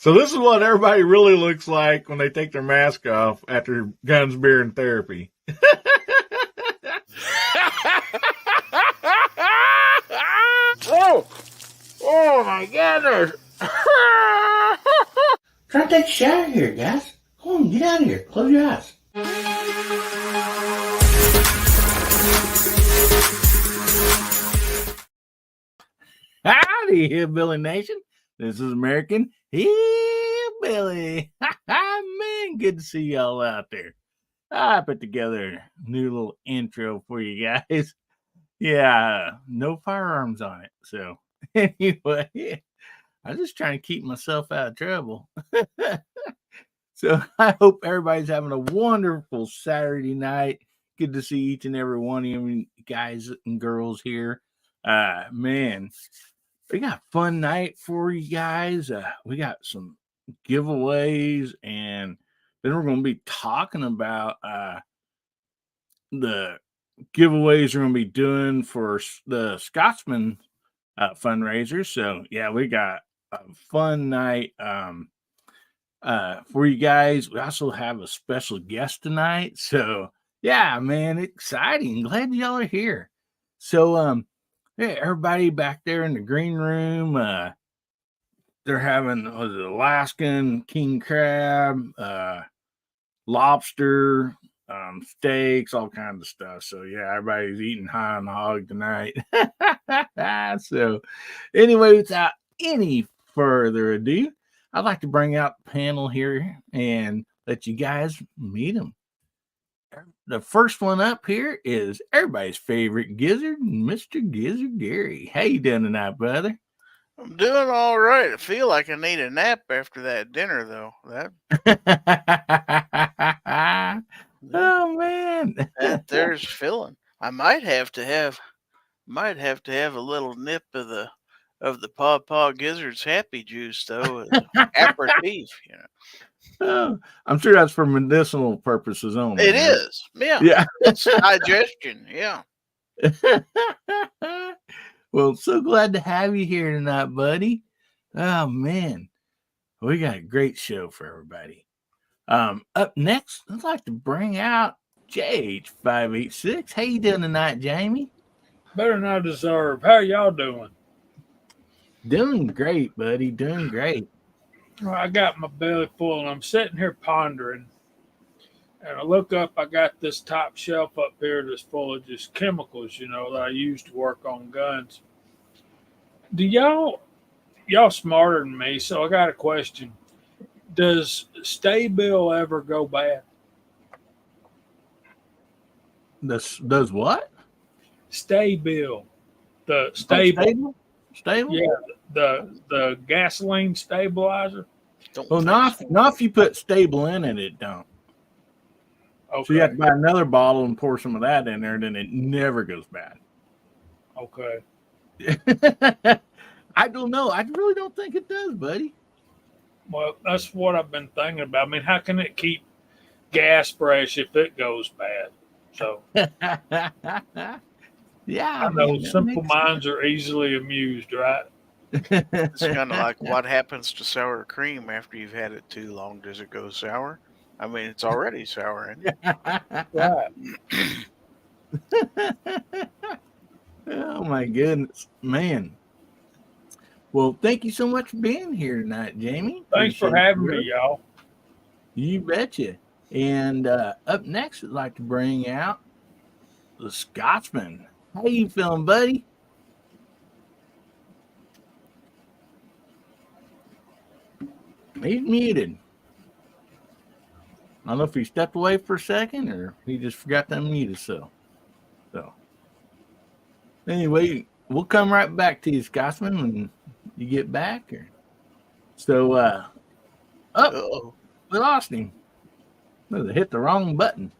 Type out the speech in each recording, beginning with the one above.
So this is what everybody really looks like when they take their mask off after guns, beer, and therapy. Oh my goodness. Try to take a shower here, guys. Come on, get out of here. Close your eyes. Howdy, Hillbilly Nation. This is American Hillbilly. Man, good to see y'all out there. I put together a new little intro for you guys. Yeah, no firearms on it. So, anyway, I'm just trying to keep myself out of trouble. So, I hope everybody's having a wonderful Saturday night. Good to see each and every one of you guys and girls here. Man, we got a fun night for you guys. We got some giveaways, and then we're going to be talking about the giveaways we're going to be doing for the Scotsman fundraiser. So, yeah, we got a fun night for you guys. We also have a special guest tonight. So, yeah, man, exciting. Glad y'all are here. So, yeah, everybody back there in the green room, they're having Alaskan king crab, lobster, steaks, all kinds of stuff. So yeah, everybody's eating high on the hog tonight. So anyway, without any further ado, I'd like to bring out the panel here and let you guys meet them. The first one up here is everybody's favorite gizzard, Mr. Gizzard Gary. How you doing tonight, brother? I'm doing all right. I feel like I need a nap after that dinner, though. Oh man, there's filling. I might have to have a little nip of the Paw Gizzard's Happy Juice, though, as aperitif, you know. Oh, I'm sure that's for medicinal purposes only. It is, yeah. It's digestion, yeah. Well, so glad to have you here tonight, buddy. Oh man, we got a great show for everybody. Up next, I'd like to bring out JH586. How you doing tonight, Jamie? Better than I deserve. How y'all doing? Doing great, buddy. Doing great. Well, I got my belly full, and I'm sitting here pondering. And I look up, I got this top shelf up here that's full of just chemicals, you know, that I use to work on guns. Do y'all smarter than me, so I got a question. Does Stay-Bill ever go bad? Does what? Stay-Bill. The stable? Stable? Yeah, the gasoline stabilizer. Well, not if you put stable in it don't. Okay. So you have to buy another bottle and pour some of that in there, and then it never goes bad. Okay. I don't know. I really don't think it does, buddy. Well, that's what I've been thinking about. I mean, how can it keep gas fresh if it goes bad? So, yeah, I know simple minds are easily amused, right? It's kind of like what happens to sour cream after you've had it too long. Does it go sour? I mean, it's already sour, isn't it? Right. Oh my goodness, man. Well, thank you so much for being here tonight, Jamie. Thanks for having me, y'all. You betcha. And up next, I'd like to bring out the Scotsman. How you feeling, buddy? He's muted. I don't know if he stepped away for a second or he just forgot to unmute himself. So, anyway, we'll come right back to you, Scotsman, when you get back. So, we lost him. They hit the wrong button.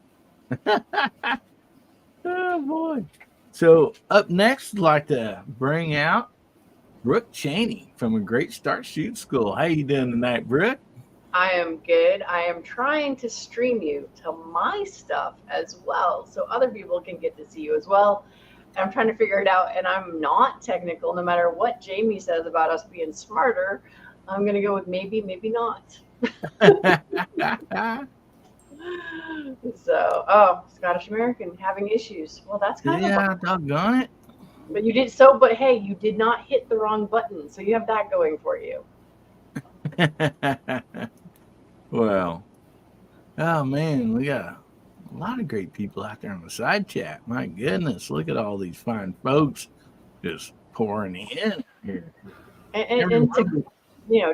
Oh, boy. So, up next, I'd like to bring out Brooke Cheney from A Great Start Shoot School. How you doing tonight, Brooke? I am good. I am trying to stream you to my stuff as well so other people can get to see you as well. I'm trying to figure it out, and I'm not technical no matter what Jamie says about us being smarter. I'm gonna go with maybe, maybe not. So, oh, Scottish American having issues. Well, that's kind of a Yeah, doggone but you did so. But hey, you did not hit the wrong button, so you have that going for you. it. Well, oh man, we got a lot of great people out there on the side chat. My goodness, look at all these fine folks just pouring in here. And to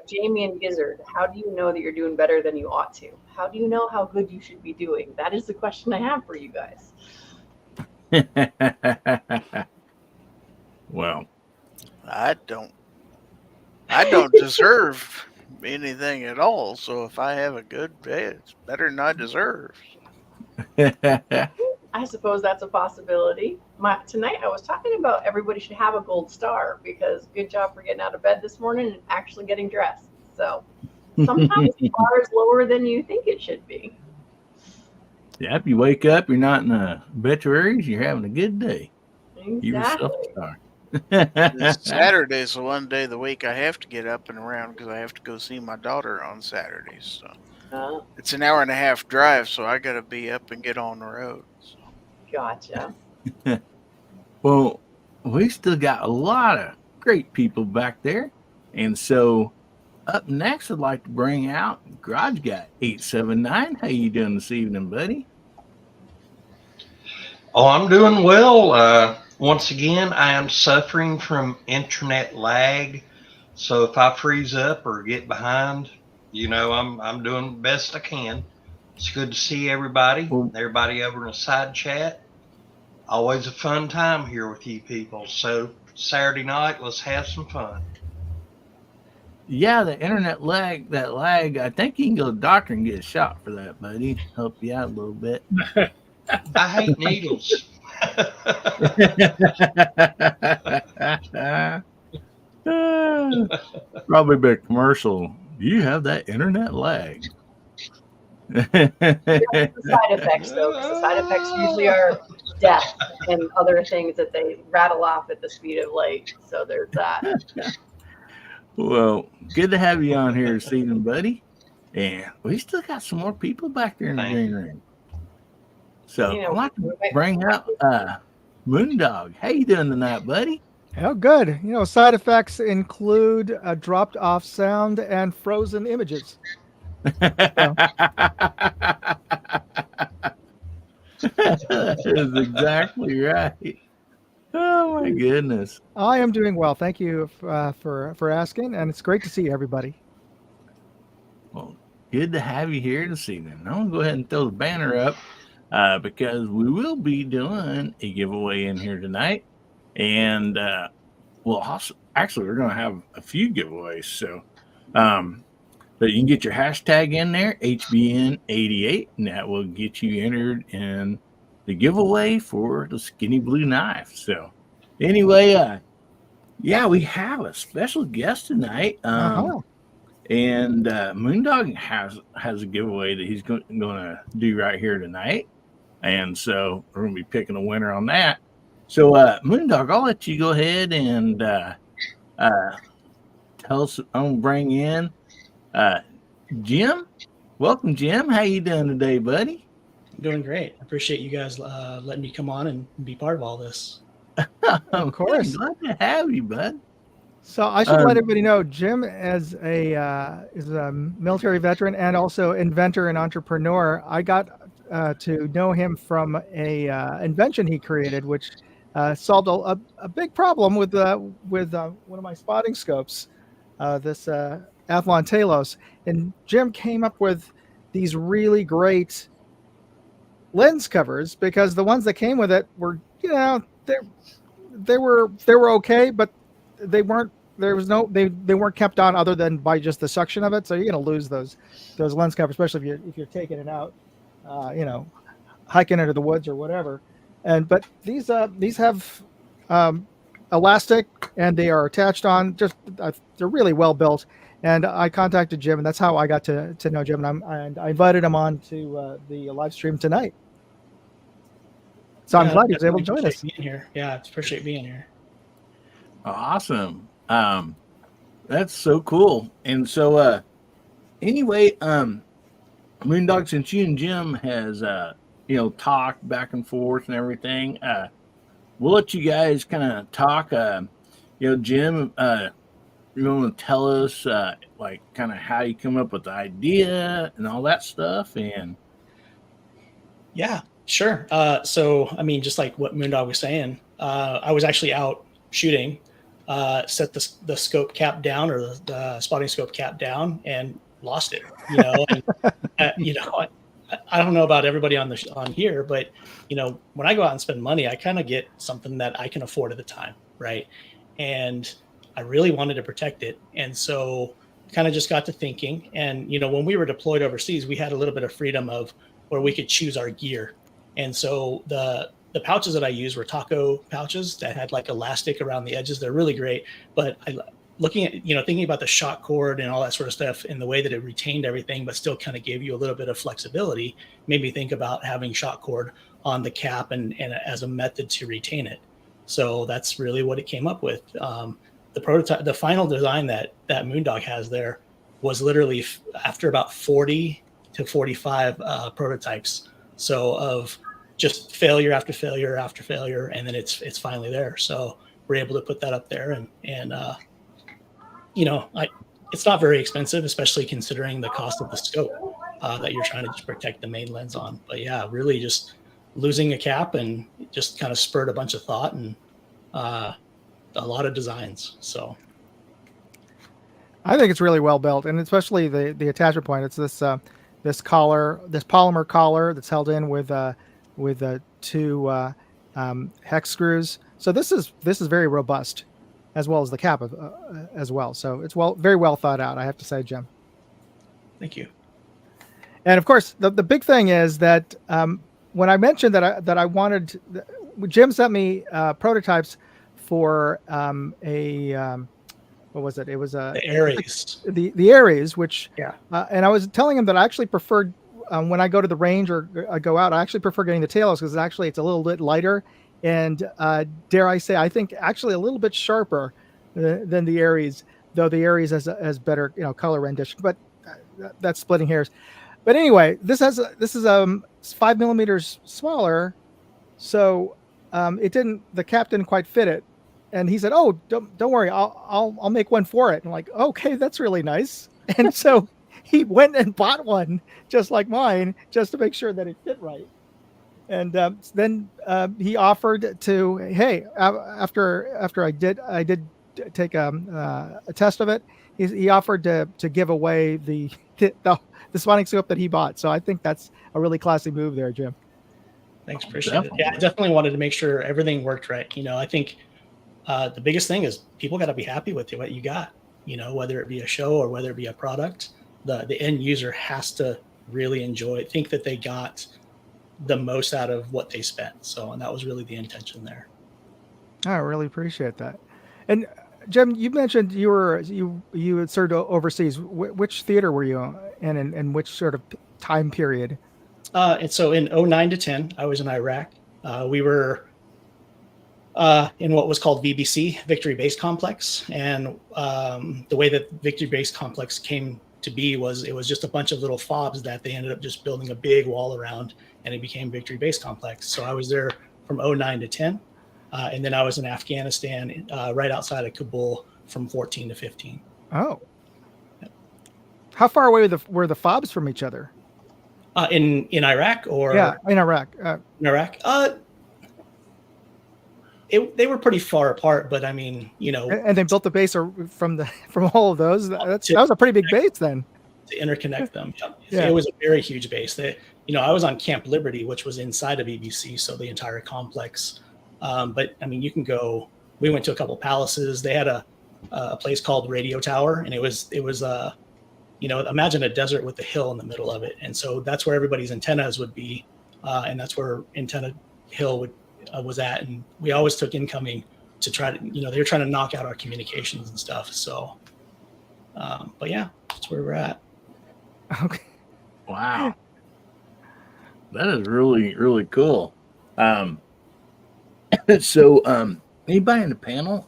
Jamie and Gizzard, how do you know that you're doing better than you ought to? How do you know how good you should be doing? That is the question I have for you guys. Well, I don't deserve anything at all. So if I have a good day, it's better than I deserve. I suppose that's a possibility. Tonight I was talking about everybody should have a gold star because good job for getting out of bed this morning and actually getting dressed. So sometimes the bar is lower than you think it should be. yeah, if you wake up, you're not in the obituaries, you're having a good day. Give yourself Exactly. a star. This Saturday's the one day of the week I have to get up and around because I have to go see my daughter on Saturdays. So it's an hour and a half drive, so I got to be up and get on the road. So. Gotcha. Well, we still got a lot of great people back there. And so up next, I'd like to bring out Garage Guy 879. How you doing this evening, buddy? Oh, I'm doing well. Once again, I am suffering from internet lag. So if I freeze up or get behind, I'm doing the best I can. It's good to see everybody, everybody over in the side chat. Always a fun time here with you people. So Saturday night, let's have some fun. Yeah, the internet lag, I think you can go to the doctor and get a shot for that, buddy. Help you out a little bit. I hate needles. Probably be a commercial. Do you have that internet lag? That's the side effects, though, because the side effects usually are death and other things that they rattle off at the speed of light. So there's that. Well, good to have you on here this evening, buddy. And we still got some more people back there in the green room. So I'd like to bring up Moondog. How you doing tonight, buddy? Oh, good. Side effects include a dropped off sound and frozen images. That is exactly right. Oh my goodness. I am doing well. Thank you for asking, and it's great to see everybody. Well, good to have you here this evening. I'm gonna go ahead and throw the banner up because we will be doing a giveaway in here tonight, and we'll also we're gonna have a few giveaways. So, but you can get your hashtag in there, HBN88, and that will get you entered in the giveaway for the skinny blue knife. So anyway, we have a special guest tonight. And Moondog has a giveaway that he's going to do right here tonight. And so we're going to be picking a winner on that. So Moondog, I'll let you go ahead and tell us. I'm going to bring in Jim. Welcome, Jim. How you doing today, buddy? Doing great. I appreciate you guys letting me come on and be part of all this. Of course. Glad to have you, bud. So I should let everybody know Jim is a military veteran and also inventor and entrepreneur. I got to know him from a invention he created, which solved a big problem with one of my spotting scopes, this Athlon Talos. And Jim came up with these really great lens covers because the ones that came with it were, they were okay, but they weren't. They weren't kept on other than by just the suction of it. So you're going to lose those lens covers, especially if you're taking it out, hiking into the woods or whatever. But these have elastic and they are attached on. They're really well built. And I contacted Jim, and that's how I got to know Jim. And I invited him on to the live stream tonight. So I'm glad he was able to join us. Being here. Yeah, I appreciate being here. Awesome. That's so cool. And so, anyway, Moondog, since you and Jim has, talked back and forth and everything, we'll let you guys kind of talk. Jim, you want to tell us, like, kind of how you come up with the idea and all that stuff? And Yeah, sure. So, I mean, just like what Moondog was saying, I was actually out shooting, set the scope cap down or the spotting scope cap down and lost it, and, I don't know about everybody on here, but, when I go out and spend money, I kind of get something that I can afford at the time. Right. And I really wanted to protect it. And so kind of just got to thinking, and, when we were deployed overseas, we had a little bit of freedom of where we could choose our gear. And so the pouches that I used were taco pouches that had like elastic around the edges. They're really great. But looking at, thinking about the shock cord and all that sort of stuff and the way that it retained everything, but still kind of gave you a little bit of flexibility, made me think about having shock cord on the cap and as a method to retain it. So that's really what it came up with. The prototype, the final design that Moondog has there was literally after about 40 to 45 prototypes. So of just failure after failure after failure, and then it's finally there. So we're able to put that up there, and it's not very expensive, especially considering the cost of the scope that you're trying to just protect the main lens on. But yeah, really just losing a cap and just kind of spurred a bunch of thought and a lot of designs. So I think it's really well built, and especially the attachment point. It's this collar, this polymer collar that's held in with two hex screws. So this is very robust, as well as the cap as well. So it's very well thought out, I have to say, Jim. Thank you. And of course, the big thing is that when I mentioned that I wanted, Jim sent me prototypes for what was it? It was the Aries. The Aries, which yeah. And I was telling him that I actually preferred when I go to the range or I go out, I actually prefer getting the tails because actually it's a little bit lighter and dare I say, I think actually a little bit sharper than the Aries, though the Aries has better color rendition. But that's splitting hairs. But anyway, this is 5 millimeters smaller, so the cap didn't quite fit it. And he said, "Oh, don't worry, I'll make one for it." And I'm like, "Okay, that's really nice." And so he went and bought one just like mine, just to make sure that it fit right. And then he offered to, hey, after I did take a test of it, he offered to give away the spotting scope that he bought. So I think that's a really classy move there, Jim. Thanks, appreciate it. Yeah, I definitely wanted to make sure everything worked right. I think the biggest thing is people got to be happy with what you got. Whether it be a show or whether it be a product, the end user has to really enjoy it, think that they got the most out of what they spent. So, and that was really the intention there. I really appreciate that. And Jim, you mentioned you had served overseas. Which theater were you in, and which sort of time period? And so in 09 to 10, I was in Iraq. We were in what was called VBC, Victory Base Complex. And the way that Victory Base Complex came to be it was just a bunch of little fobs that they ended up just building a big wall around, and it became Victory Base Complex. So I was there from 09 to 10. And then I was in Afghanistan right outside of Kabul from 14 to 15. Oh. How far away were the fobs from each other? In Iraq or? Yeah, in Iraq. In Iraq? They were pretty far apart, but I mean, And they built the base from all of those. That was a pretty big base then. To interconnect them. Yeah. It was a very huge base. I was on Camp Liberty, which was inside of BBC, so the entire complex. But I mean, you can go. We went to a couple palaces. They had a place called Radio Tower, and it was imagine a desert with a hill in the middle of it, and so that's where everybody's antennas would be, and that's where Antenna Hill was at. And we always took incoming to try to, they were trying to knock out our communications and stuff. So, but yeah, that's where we're at. Okay. Wow, that is really, really cool. So, anybody in the panel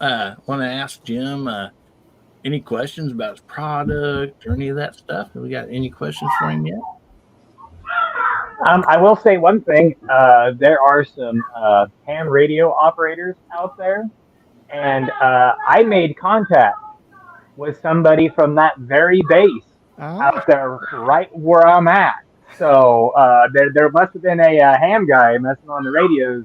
want to ask Jim any questions about his product or any of that stuff? Have we got any questions for him yet? I will say one thing. There are some ham radio operators out there, and I made contact with somebody from that very base out there right where I'm at. So there must have been a ham guy messing on the radios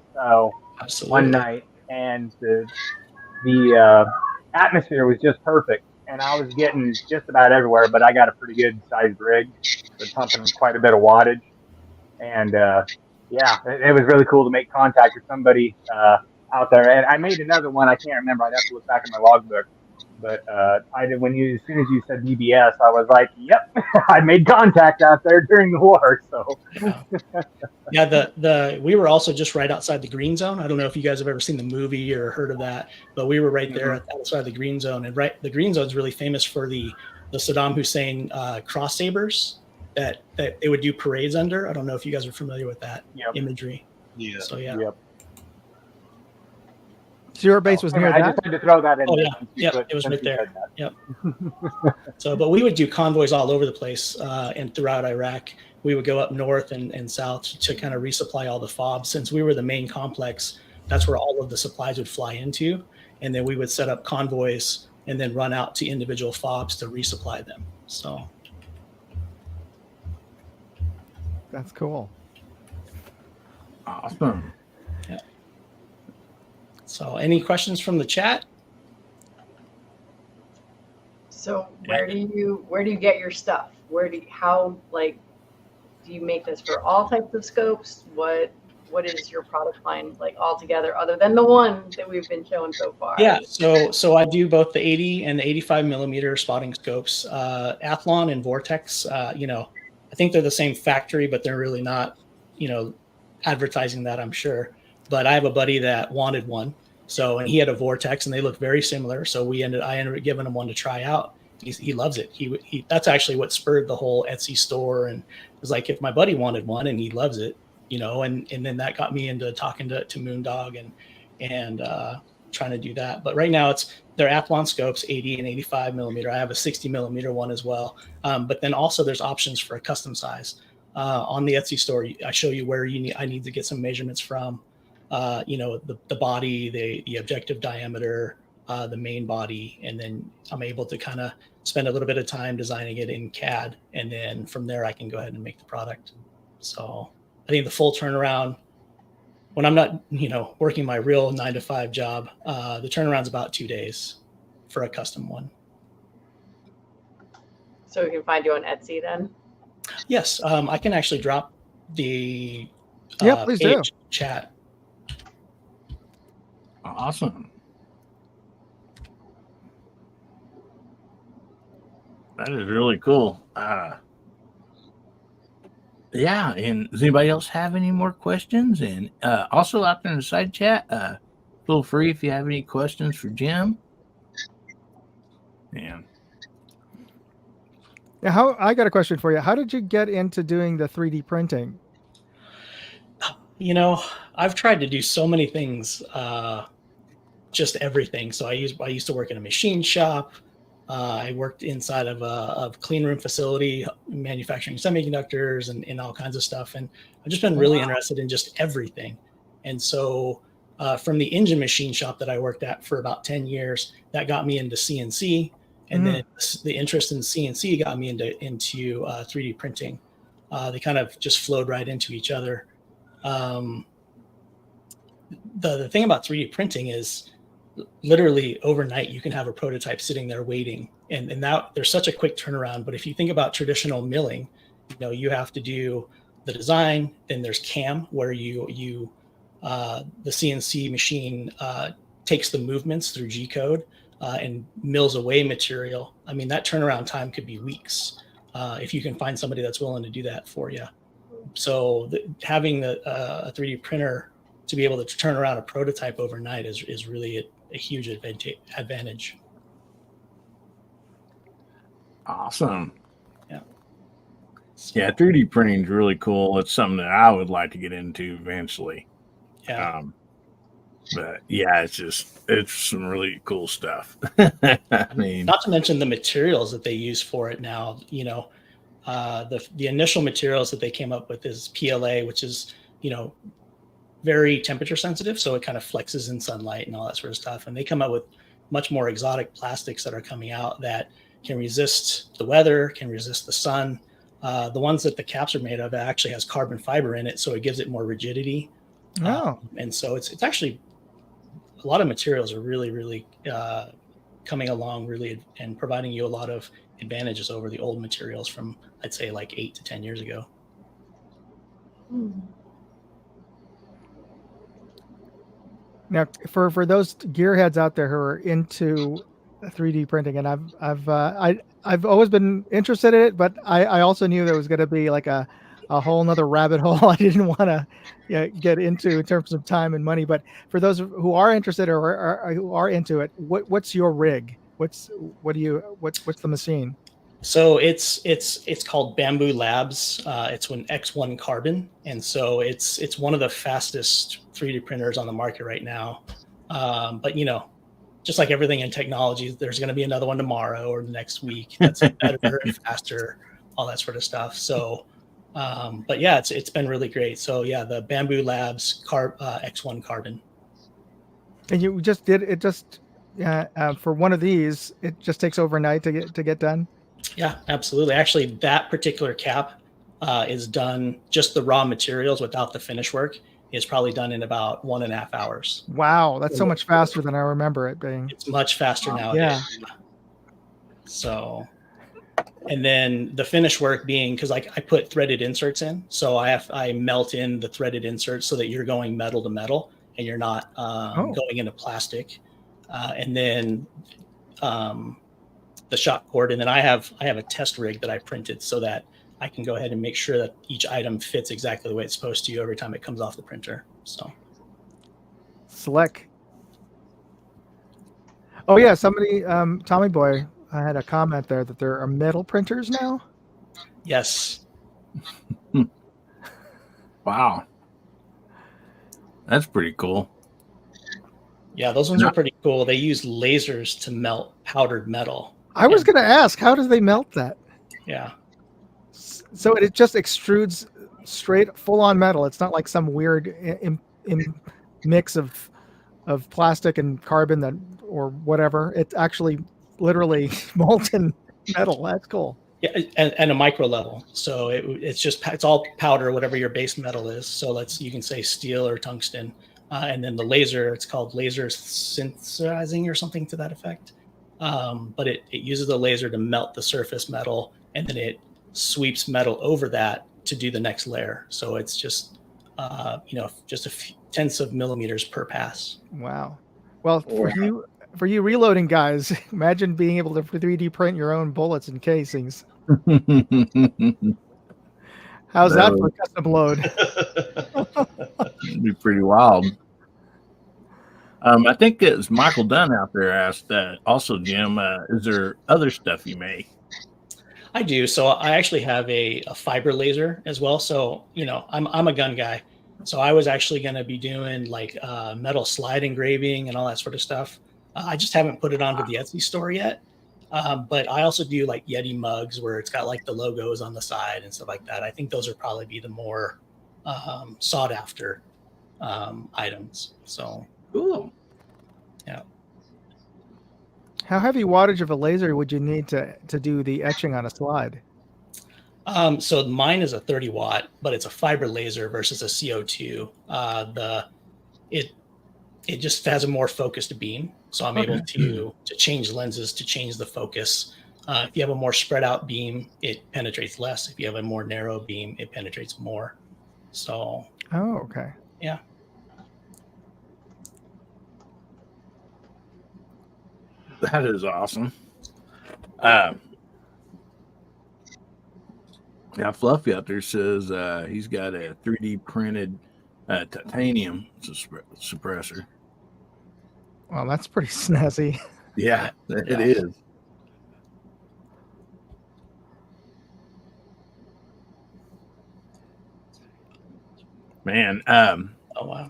one night, and the atmosphere was just perfect, and I was getting just about everywhere. But I got a pretty good sized rig, so pumping quite a bit of wattage, and yeah, it was really cool to make contact with somebody out there. And I made another one. I can't remember. I'd have to look back in my logbook. But I did as soon as you said BBS, I was like, "Yep, I made contact out there during the war." So, yeah, we were also just right outside the green zone. I don't know if you guys have ever seen the movie or heard of that, but we were right there outside the green zone. And the green zone is really famous for the Saddam Hussein cross sabers that they would do parades under. I don't know if you guys are familiar with that imagery. Yeah. So yeah. Yep. So your base was near I that? just had to throw that in. Oh yeah, yep, it was right there. Yep. So, but we would do convoys all over the place and throughout Iraq. We would go up north and south to kind of resupply all the FOBs. Since we were the main complex, that's where all of the supplies would fly into, and then we would set up convoys and then run out to individual FOBs to resupply them. So that's cool. Awesome. Yeah. So, any questions from the chat? So where do you get your stuff? Do you make this for all types of scopes? What is your product line like altogether, other than the one that we've been showing so far? Yeah, so I do both the 80 and the 85 millimeter spotting scopes. Athlon and Vortex, I think they're the same factory, but they're really not, advertising that, I'm sure. But I have a buddy that wanted one, and he had a Vortex, and they look very similar. So I ended up giving him one to try out. He loves it. He that's actually what spurred the whole Etsy store, and it was like, if my buddy wanted one and he loves it, and then that got me into talking to Moondog and trying to do that. But right now they're Athlon scopes, 80 and 85 millimeter. I have a 60 millimeter one as well. But then also there's options for a custom size on the Etsy store. I show you where I need to get some measurements from, the body, the objective diameter, the main body, and then I'm able to kind of spend a little bit of time designing it in CAD, and then from there I can go ahead and make the product. So I think the full turnaround, when I'm not, working my real 9-to-5 job, the turnaround's about 2 days for a custom one. So we can find you on Etsy then? Yes, I can actually drop the please do. Chat. Awesome. That is really cool. Yeah, and does anybody else have any more questions? And also out there in the side chat, feel free if you have any questions for Jim. Yeah. Yeah, I got a question for you. How did you get into doing the 3D printing? I've tried to do so many things, just everything. So I used to work in a machine shop. I worked inside of a clean room facility, manufacturing semiconductors and all kinds of stuff. And I've just been really interested in just everything. And so from the engine machine shop that I worked at for about 10 years, that got me into CNC. And then the interest in CNC got me into 3D printing. They kind of just flowed right into each other. The thing about 3D printing is literally overnight you can have a prototype sitting there waiting, and now there's such a quick turnaround. But if you think about traditional milling, you have to do the design, then there's CAM, where the CNC machine takes the movements through G code and mills away material. I mean, that turnaround time could be weeks if you can find somebody that's willing to do that for you. So having a 3D printer to be able to turn around a prototype overnight is really a huge advantage. Awesome. Yeah. Yeah, 3D printing is really cool. It's something that I would like to get into eventually. Yeah. But yeah, it's some really cool stuff. I mean, not to mention the materials that they use for it now. The initial materials that they came up with is PLA, which is very temperature sensitive, so it kind of flexes in sunlight and all that sort of stuff. And they come up with much more exotic plastics that are coming out that can resist the weather, can resist the sun. The ones that the caps are made of actually has carbon fiber in it, so it gives it more rigidity. Oh, And so it's actually, a lot of materials are really, really coming along really and providing you a lot of advantages over the old materials from, I'd say, like 8 to 10 years ago. now for those gearheads out there who are into 3D printing, and I've always been interested in it, but I also knew there was going to be like a whole nother rabbit hole I didn't want to get into in terms of time and money. But for those who are interested or who are into it, what's your rig? What's the machine? So it's called Bamboo Labs. It's an X1 Carbon, and so it's one of the fastest 3D printers on the market right now. But just like everything in technology, there's going to be another one tomorrow or the next week that's better and faster, all that sort of stuff. So, but yeah, it's been really great. So yeah, the Bamboo Labs X1 Carbon. And you just did it just for one of these. It just takes overnight to get done. Yeah, absolutely. Actually, that particular cap is done, just the raw materials without the finish work is probably done in about 1.5 hours. Wow, that's so much faster than I remember it being. It's much faster now. Yeah. So, and then the finish work being, because I put threaded inserts in, so I melt in the threaded inserts so that you're going metal to metal and you're not going into plastic. And then the shot cord, and then I have a test rig that I printed so that I can go ahead and make sure that each item fits exactly the way it's supposed to every time it comes off the printer. So slick. Oh yeah, somebody, Tommy Boy, I had a comment there that there are metal printers now. Yes. Wow, that's pretty cool. Yeah, those ones are pretty cool. They use lasers to melt powdered metal. I was going to ask, how do they melt that? Yeah. So it just extrudes straight, full-on metal. It's not like some weird mix of plastic and carbon or whatever. It's actually literally molten metal. That's cool. Yeah, and a micro level. So it's all powder, whatever your base metal is. So you can say steel or tungsten. And then the laser, it's called laser synthesizing or something to that effect. But it uses the laser to melt the surface metal, and then it sweeps metal over that to do the next layer. So it's just, just a few tenths of millimeters per pass. Wow. Well, for you reloading guys, imagine being able to 3D print your own bullets and casings. How's that for custom load? It'd be pretty wild. I think it was Michael Dunn out there asked that also, Jim, is there other stuff you make? I do. So I actually have a fiber laser as well. So, I'm a gun guy. So I was actually going to be doing like metal slide engraving and all that sort of stuff. I just haven't put it onto the Etsy store yet. But I also do like Yeti mugs where it's got like the logos on the side and stuff like that. I think those would probably be the more sought after items. So cool. Yeah. How heavy wattage of a laser would you need to do the etching on a slide? So mine is a 30 watt, but it's a fiber laser versus a CO2. It just has a more focused beam, so I'm able to change lenses to change the focus. If you have a more spread out beam, it penetrates less. If you have a more narrow beam, it penetrates more. So. Oh, okay. Yeah. That is awesome. Now, Fluffy out there says he's got a 3D printed titanium suppressor. Well, that's pretty snazzy. Yeah, it is. Man. Oh, wow.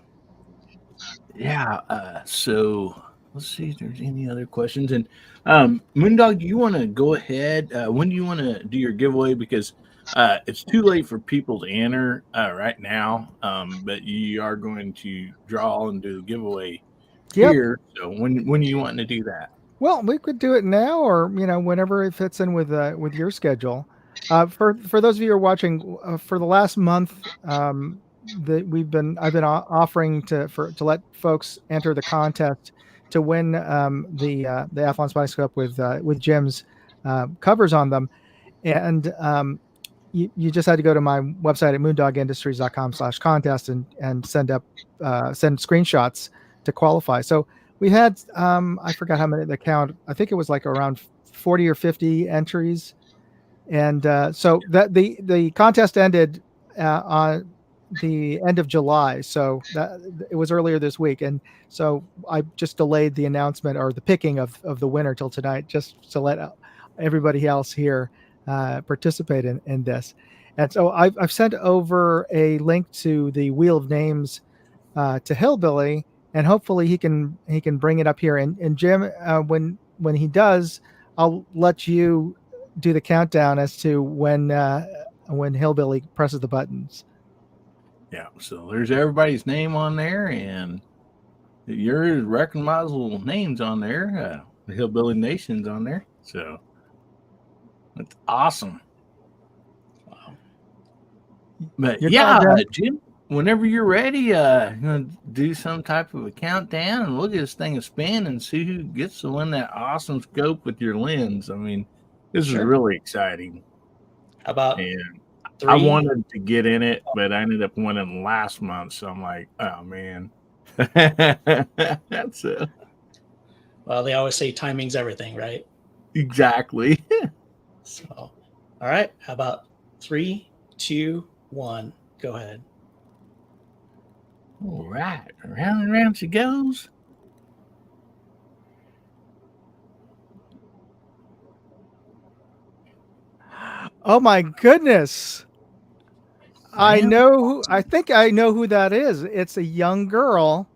Yeah. So let's see if there's any other questions. And Moondog, do you want to go ahead? When do you want to do your giveaway? Because it's too late for people to enter right now. But you are going to draw and do the giveaway Yep. here. So when are you wanting to do that? Well, we could do it now, or whenever it fits in with your schedule. For those of you who are watching, for the last month, that I've been offering to let folks enter the contest to win the Athlon Spy Scope with Jim's covers on them, and you just had to go to my website at moondogindustries.com/contest and send screenshots to qualify. So we had I forgot how many the count. I think it was like around 40 or 50 entries, and so that the contest ended on the end of July. So that it was earlier this week, and so I just delayed the announcement or the picking of the winner till tonight, just to let everybody else here participate in this. And so I've sent over a link to the Wheel of Names to Hillbilly, and hopefully he can bring it up here. And Jim, when he does, I'll let you do the countdown as to when Hillbilly presses the buttons. Yeah. So there's everybody's name on there, and your recognizable names on there. The Hillbilly Nation's on there. So that's awesome. Wow. But Your yeah, countdown. Jim, whenever you're ready, you know, do some type of a countdown and look at this thing spin and see who gets to win that awesome scope with your lens. I mean, this is Sure. really exciting. How about And 3? I wanted to get in it, but I ended up winning last month. So I'm like, oh man. That's Well, they always say timing's everything, right? exactly. So, all right. How about 3, 2, 1? Go ahead. All right. Round and round she goes. Oh my goodness. I Sam? think I know who that is. It's a young girl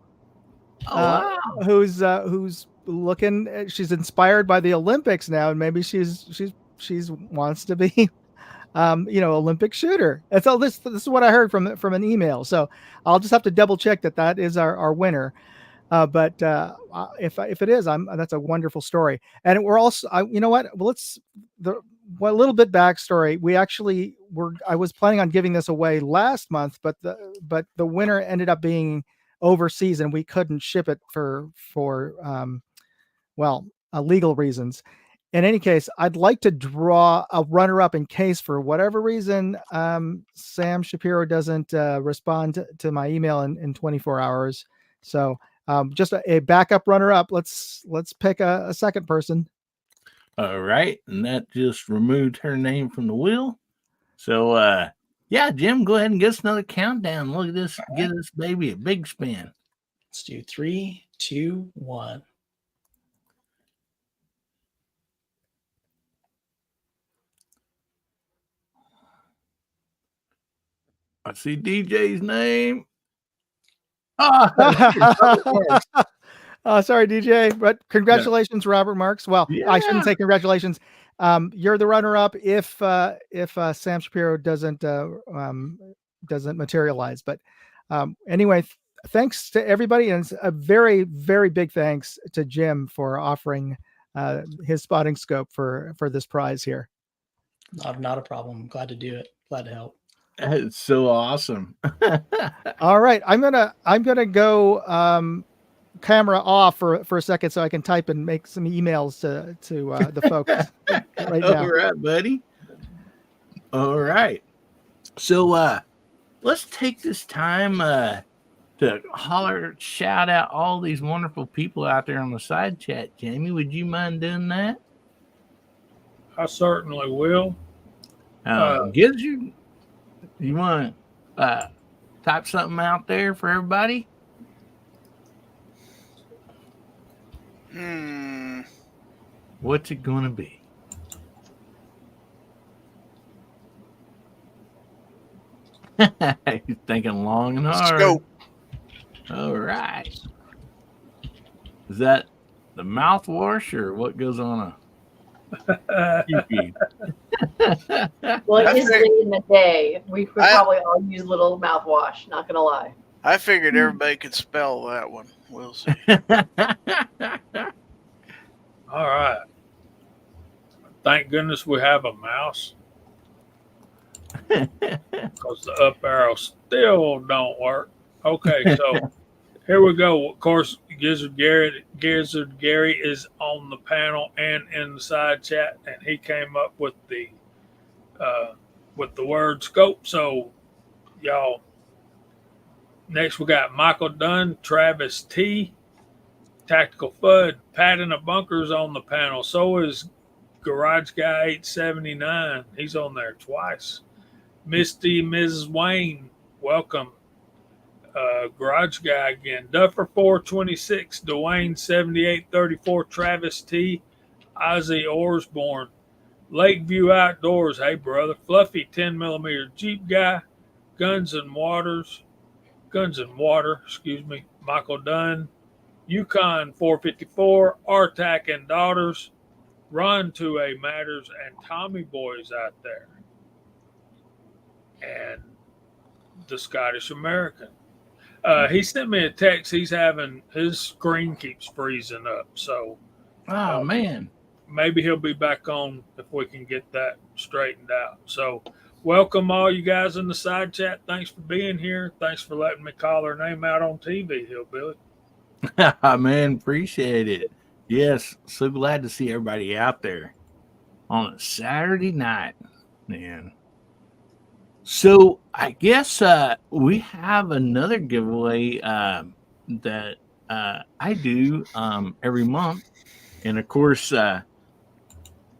Oh, wow. who's looking. She's inspired by the Olympics now, and maybe she's wants to be, Olympic shooter. And so this is what I heard from an email. So I'll just have to double check that is our winner. But if it is, that's a wonderful story. And we're also, you know what? Well, a little bit backstory. We actually I was planning on giving this away last month, but the winner ended up being overseas, and we couldn't ship it for legal reasons. In any case, I'd like to draw a runner-up in case, for whatever reason, Sam Shapiro doesn't respond to my email in 24 hours. So just a backup runner-up. Let's pick a second person. All right. And that just removed her name from the wheel. So, yeah, Jim, go ahead and get us another countdown. Look at this. Get this baby a big spin. Let's do 3, 2, 1. I see DJ's name. Sorry, DJ, but congratulations, Robert Marks. Well, Yeah. I shouldn't say congratulations. You're the runner-up if Sam Shapiro doesn't materialize. But anyway, thanks to everybody, and a very, very big thanks to Jim for offering his spotting scope for this prize here. Not a problem. I'm glad to do it. Glad to help. It's so awesome. All right, I'm gonna go camera off for a second so I can type and make some emails to the folks right now. All right, buddy. All right. So let's take this time to shout out all these wonderful people out there on the side chat. Jamie, would you mind doing that? I certainly will. Gives you want to type something out there for everybody? What's it going to be? He's thinking long and hard. Scope. All right. Is that the mouthwash or what goes on a pee-pee? Well, I it is think- late in the day. We could I- probably all use a little mouthwash. Not gonna lie. I figured everybody could spell that one. We'll see. All right. Thank goodness we have a mouse because the up arrow still don't work. Okay, so here we go. Of course, Gizzard Gary is on the panel and in the side chat, and he came up with the word scope. So, y'all. Next, we got Michael Dunn, Travis T, Tactical Fud, Pat in the Bunkers on the panel. So is Garage Guy 879. He's on there twice. Misty, Mrs. Wayne, welcome. Garage Guy again. Duffer 426, Dwayne 7834, Travis T, Ozzy Orsborn, Lakeview Outdoors. Hey brother, Fluffy 10mm Jeep Guy, Guns and Water, Michael Dunn, Yukon 454, Artac and Daughters, Ron 2A Matters, and Tommy Boy's out there. And the Scottish American. He sent me a text. He's having his screen keeps freezing up. So, Oh man. maybe he'll be back on if we can get that straightened out. So, welcome all you guys in the side chat. Thanks for being here. Thanks for letting me call her name out on TV, Hillbilly. Man, appreciate it. Yes, so glad to see everybody out there on a Saturday night, man. So I guess we have another giveaway that I do every month, and of course,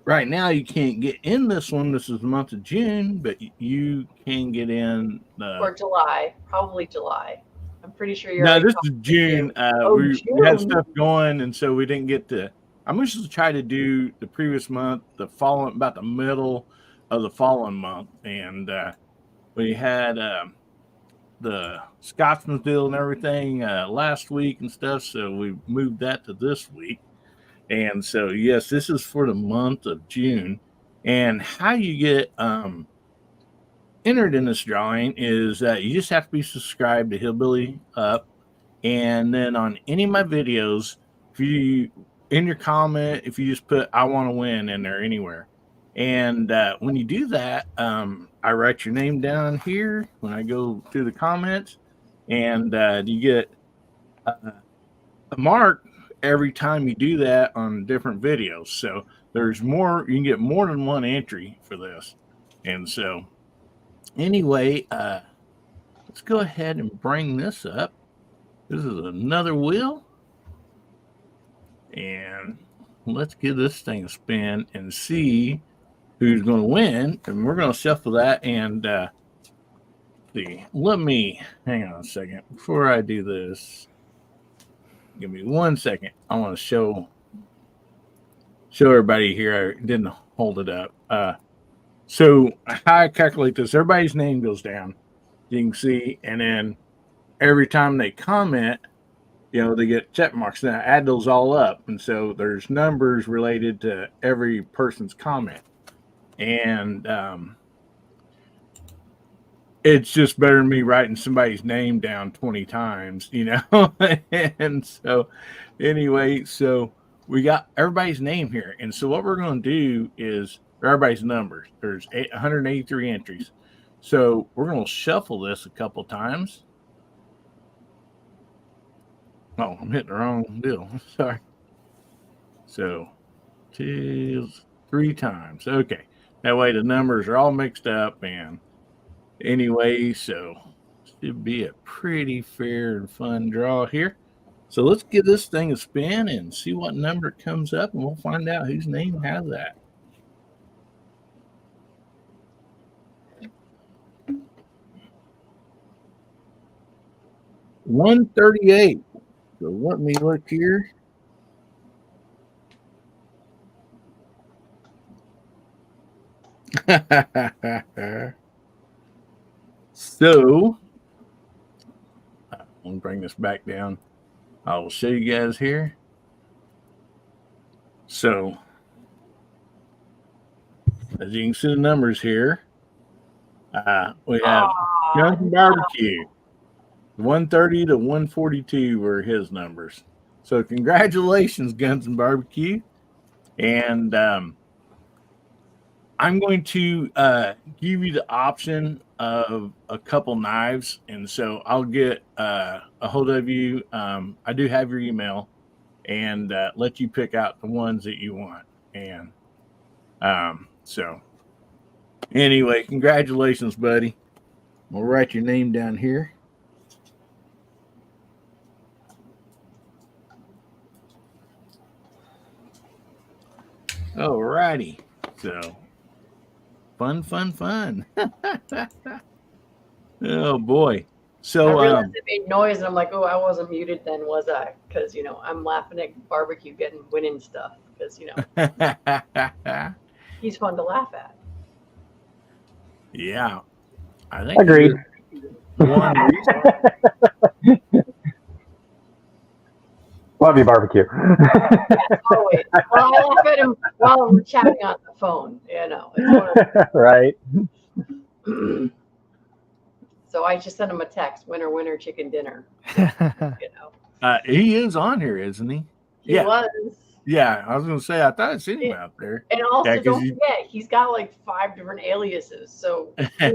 right now you can't get in this one. This is the month of June, but you can get in. Or July, probably July. I'm pretty sure you're. No, already this is talking June. to We had June. stuff going, and so we didn't get to. I'm going to try to do the previous month, the following, about the middle of the following month, and we had the Scotsmanville and everything last week and stuff, so we moved that to this week. And so, yes, this is for the month of June. And how you get entered in this drawing is that you just have to be subscribed to Hillbilly Up. And then on any of my videos, if you, in your comment, if you just put I want to win in there anywhere. And when you do that, I write your name down here when I go through the comments. And you get a mark every time you do that on different videos. So there's more, you can get more than one entry for this. And so anyway, let's go ahead and bring this up. This is another wheel. And let's give this thing a spin and see who's going to win. And we're going to shuffle that and see. Let me hang on a second before I do this. Give me 1 second. I want to show everybody here. I didn't hold it up. So how I calculate this, everybody's name goes down. You can see, and then every time they comment, you know, they get check marks. Then I add those all up, and so there's numbers related to every person's comment. And it's just better than me writing somebody's name down 20 times, you know? And so anyway, so we got everybody's name here. And so what we're going to do is everybody's numbers. There's 183 entries. So we're going to shuffle this a couple times. Oh, I'm hitting the wrong deal. Sorry. So 2, 3 times. Okay. That way the numbers are all mixed up, and anyway, so should be a pretty fair and fun draw here. So let's give this thing a spin and see what number comes up, and we'll find out whose name has that. $138. So let me look here. So I'm going to bring this back down. I will show you guys here. So, as you can see the numbers here, we have Guns Barbecue. 130 to 142 were his numbers. So congratulations, Guns and Barbecue. And I'm going to give you the option of a couple knives. And so I'll get a hold of you. I do have your email, and let you pick out the ones that you want. And so anyway, congratulations, buddy. We'll write your name down here. All righty. So fun. Oh boy. So I realized it made noise, and I'm like, oh, I wasn't muted then, was I? Because I'm laughing at Barbecue winning stuff. Because he's fun to laugh at. Yeah, I think agreed. One reason. Love you, Barbecue. Yeah, always. Well, I laugh at him while we're chatting on the phone. It's right. So I just sent him a text: winner, chicken dinner. He is on here, isn't he? He was. Yeah, I was gonna say I thought I'd seen him out there. And also, don't forget, he's got like 5 different aliases. So I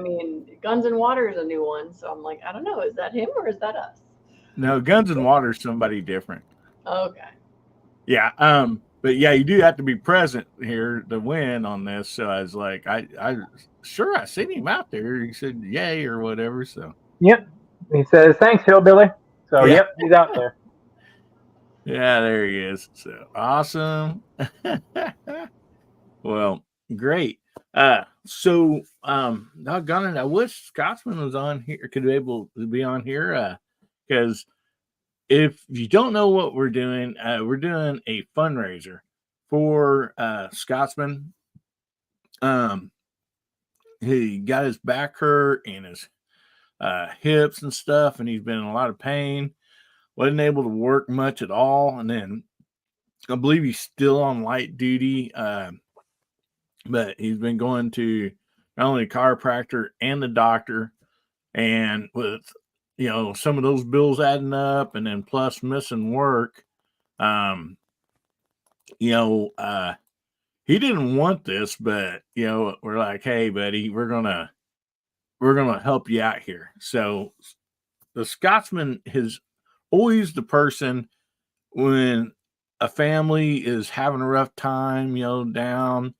mean, Guns and Water is a new one. So I'm like, I don't know, is that him or is that us? No, Guns and Water is somebody different. Okay. Yeah. But yeah, you do have to be present here to win on this. So I was like, I seen him out there. He said yay or whatever. So yep. He says, thanks, Hillbilly. So yep, he's out there. Yeah, there he is. So awesome. Well, great. So doggone it, I wish Scotsman was on here, could be able to be on here. Because if you don't know what we're doing a fundraiser for Scotsman. He got his back hurt and his hips and stuff, and he's been in a lot of pain. Wasn't able to work much at all, and then I believe he's still on light duty, but he's been going to not only a chiropractor and the doctor, and with some of those bills adding up, and then plus missing work, he didn't want this, but we're like, hey, buddy, we're gonna help you out here. So the Scotsman is always the person when a family is having a rough time, down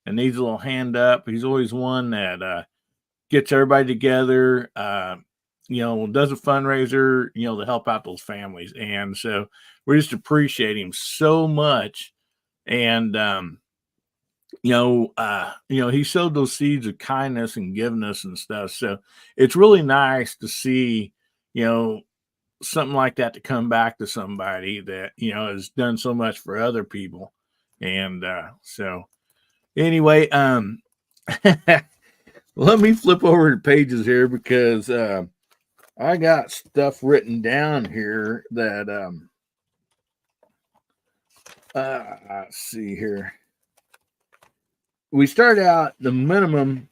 and needs a little hand up. He's always one that gets everybody together, does a fundraiser, to help out those families. And so we just appreciate him so much. And, he sowed those seeds of kindness and giveness and stuff. So it's really nice to see, something like that to come back to somebody that, has done so much for other people. And so anyway, let me flip over the pages here because I got stuff written down here that let's see here. We started out the minimum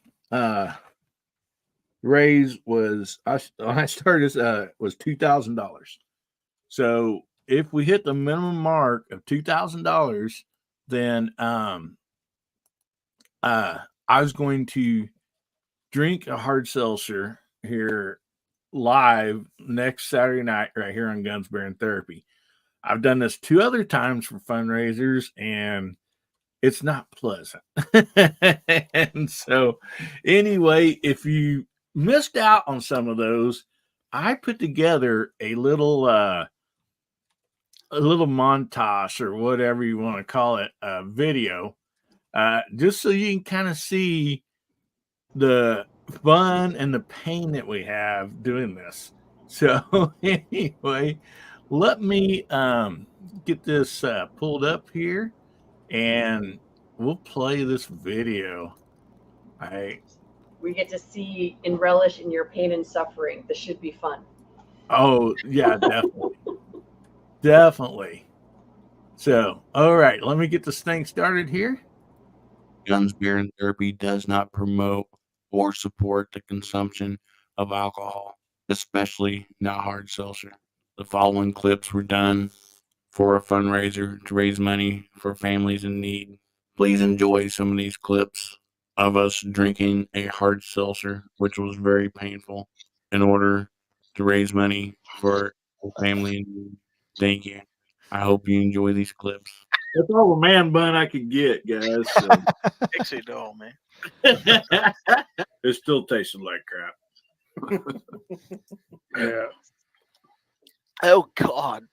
raise was when I started was $2,000. So if we hit the minimum mark of $2,000, then I was going to drink a hard seltzer here live next Saturday night right here on Guns, Beer, and Therapy. I've done this 2 other times for fundraisers, and it's not pleasant. And so anyway, if you missed out on some of those, I put together a little montage or whatever you want to call it, video, just so you can kind of see the fun and the pain that we have doing this. So anyway, let me get this pulled up here, and we'll play this video. We get to see and relish in your pain and suffering. This should be fun. Oh yeah, definitely. Definitely. So, all right, let me get this thing started here. Guns, Beer, and Therapy does not promote or support the consumption of alcohol, especially not hard seltzer. The following clips were done for a fundraiser to raise money for families in need. Please enjoy some of these clips of us drinking a hard seltzer, which was very painful, in order to raise money for a family in need. Thank you. I hope you enjoy these clips. That's all the man bun I could get, guys. So. Pixie doll, man. It still tasted like crap. Yeah. Oh God.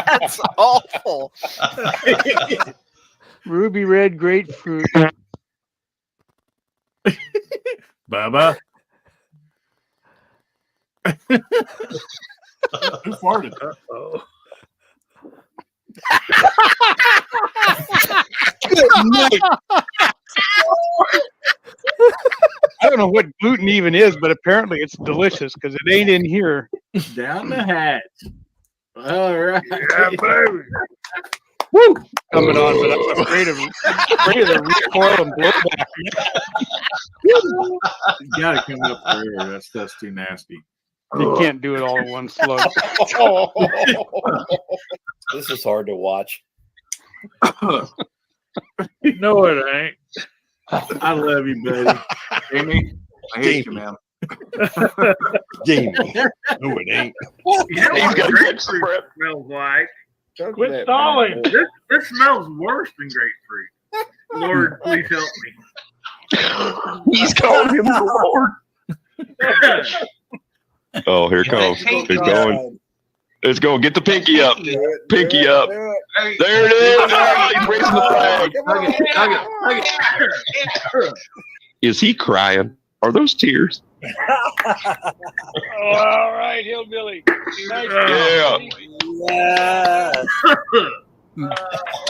That's awful. Ruby red grapefruit. Bubba. Who farted? Uh-oh. I don't know what gluten even is, but apparently it's delicious because it ain't in here. Down the hatch. All right. Yeah, baby. Woo! Coming on, but I'm afraid of the recoil and blowback. You gotta come up for air. That stuff's too nasty. You can't do it all in one slug. This is hard to watch. No, it ain't. I love you, buddy. Jamie, I hate you, man. Jamie. No, it ain't. You know what grapefruit smells like? Quit stalling. This smells worse than grapefruit. Lord, please help me. He's calling him the Lord. Oh, here it comes. It's going. It's going. Get the pinky up. Pinky up. There it is. He's raising the flag. Is he crying? Are those tears? All right, hillbilly. Yeah.